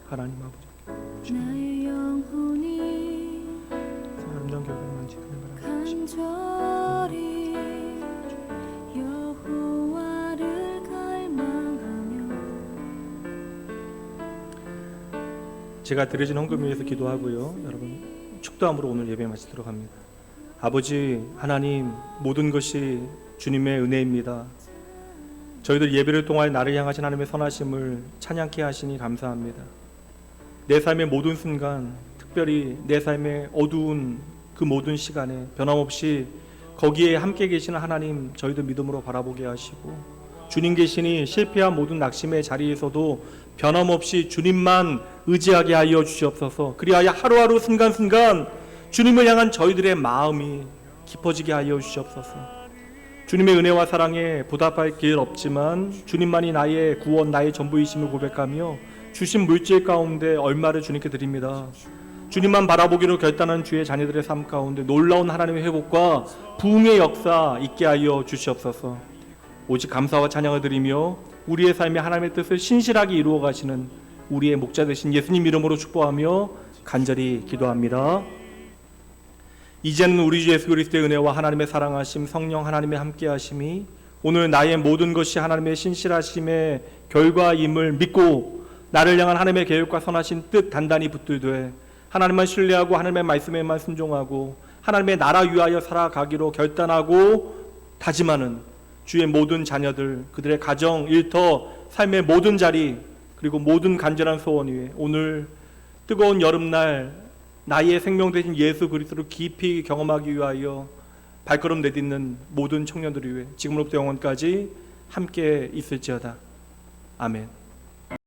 하나님 아버지, 나의 영혼이 아름다운 결과를 만지기를 바랍니다. 간절히 여호와를 갈망하며. 제가 드려진 헌금 위해서 기도하고요. 여러분 축도함으로 오늘 예배 마치도록 합니다. 아버지 하나님, 모든 것이 주님의 은혜입니다. 저희들 예배를 통하여 나를 향하신 하나님의 선하심을 찬양케 하시니 감사합니다. 내 삶의 모든 순간, 특별히 내 삶의 어두운 그 모든 시간에 변함없이 거기에 함께 계시는 하나님 저희들 믿음으로 바라보게 하시고, 주님 계시니 실패한 모든 낙심의 자리에서도 변함없이 주님만 의지하게 하여 주시옵소서. 그리하여 하루하루 순간순간 주님을 향한 저희들의 마음이 깊어지게 하여 주시옵소서. 주님의 은혜와 사랑에 보답할 길 없지만 주님만이 나의 구원, 나의 전부이심을 고백하며 주신 물질 가운데 얼마를 주님께 드립니다. 주님만 바라보기로 결단한 주의 자녀들의 삶 가운데 놀라운 하나님의 회복과 부흥의 역사 있게 하여 주시옵소서. 오직 감사와 찬양을 드리며 우리의 삶에 하나님의 뜻을 신실하게 이루어 가시는 우리의 목자 되신 예수님 이름으로 축복하며 간절히 기도합니다. 이제는 우리 주 예수 그리스도의 은혜와 하나님의 사랑하심, 성령 하나님의 함께하심이 오늘 나의 모든 것이 하나님의 신실하심의 결과임을 믿고 나를 향한 하나님의 계획과 선하신 뜻 단단히 붙들되 하나님만 신뢰하고 하나님의 말씀에만 순종하고 하나님의 나라 위하여 살아가기로 결단하고 다짐하는 주의 모든 자녀들, 그들의 가정, 일터, 삶의 모든 자리, 그리고 모든 간절한 소원 위에 오늘 뜨거운 여름날 나의 생명 되신 예수 그리스도를 깊이 경험하기 위하여 발걸음 내딛는 모든 청년들을 위해 지금부터 영원까지 함께 있을지어다. 아멘.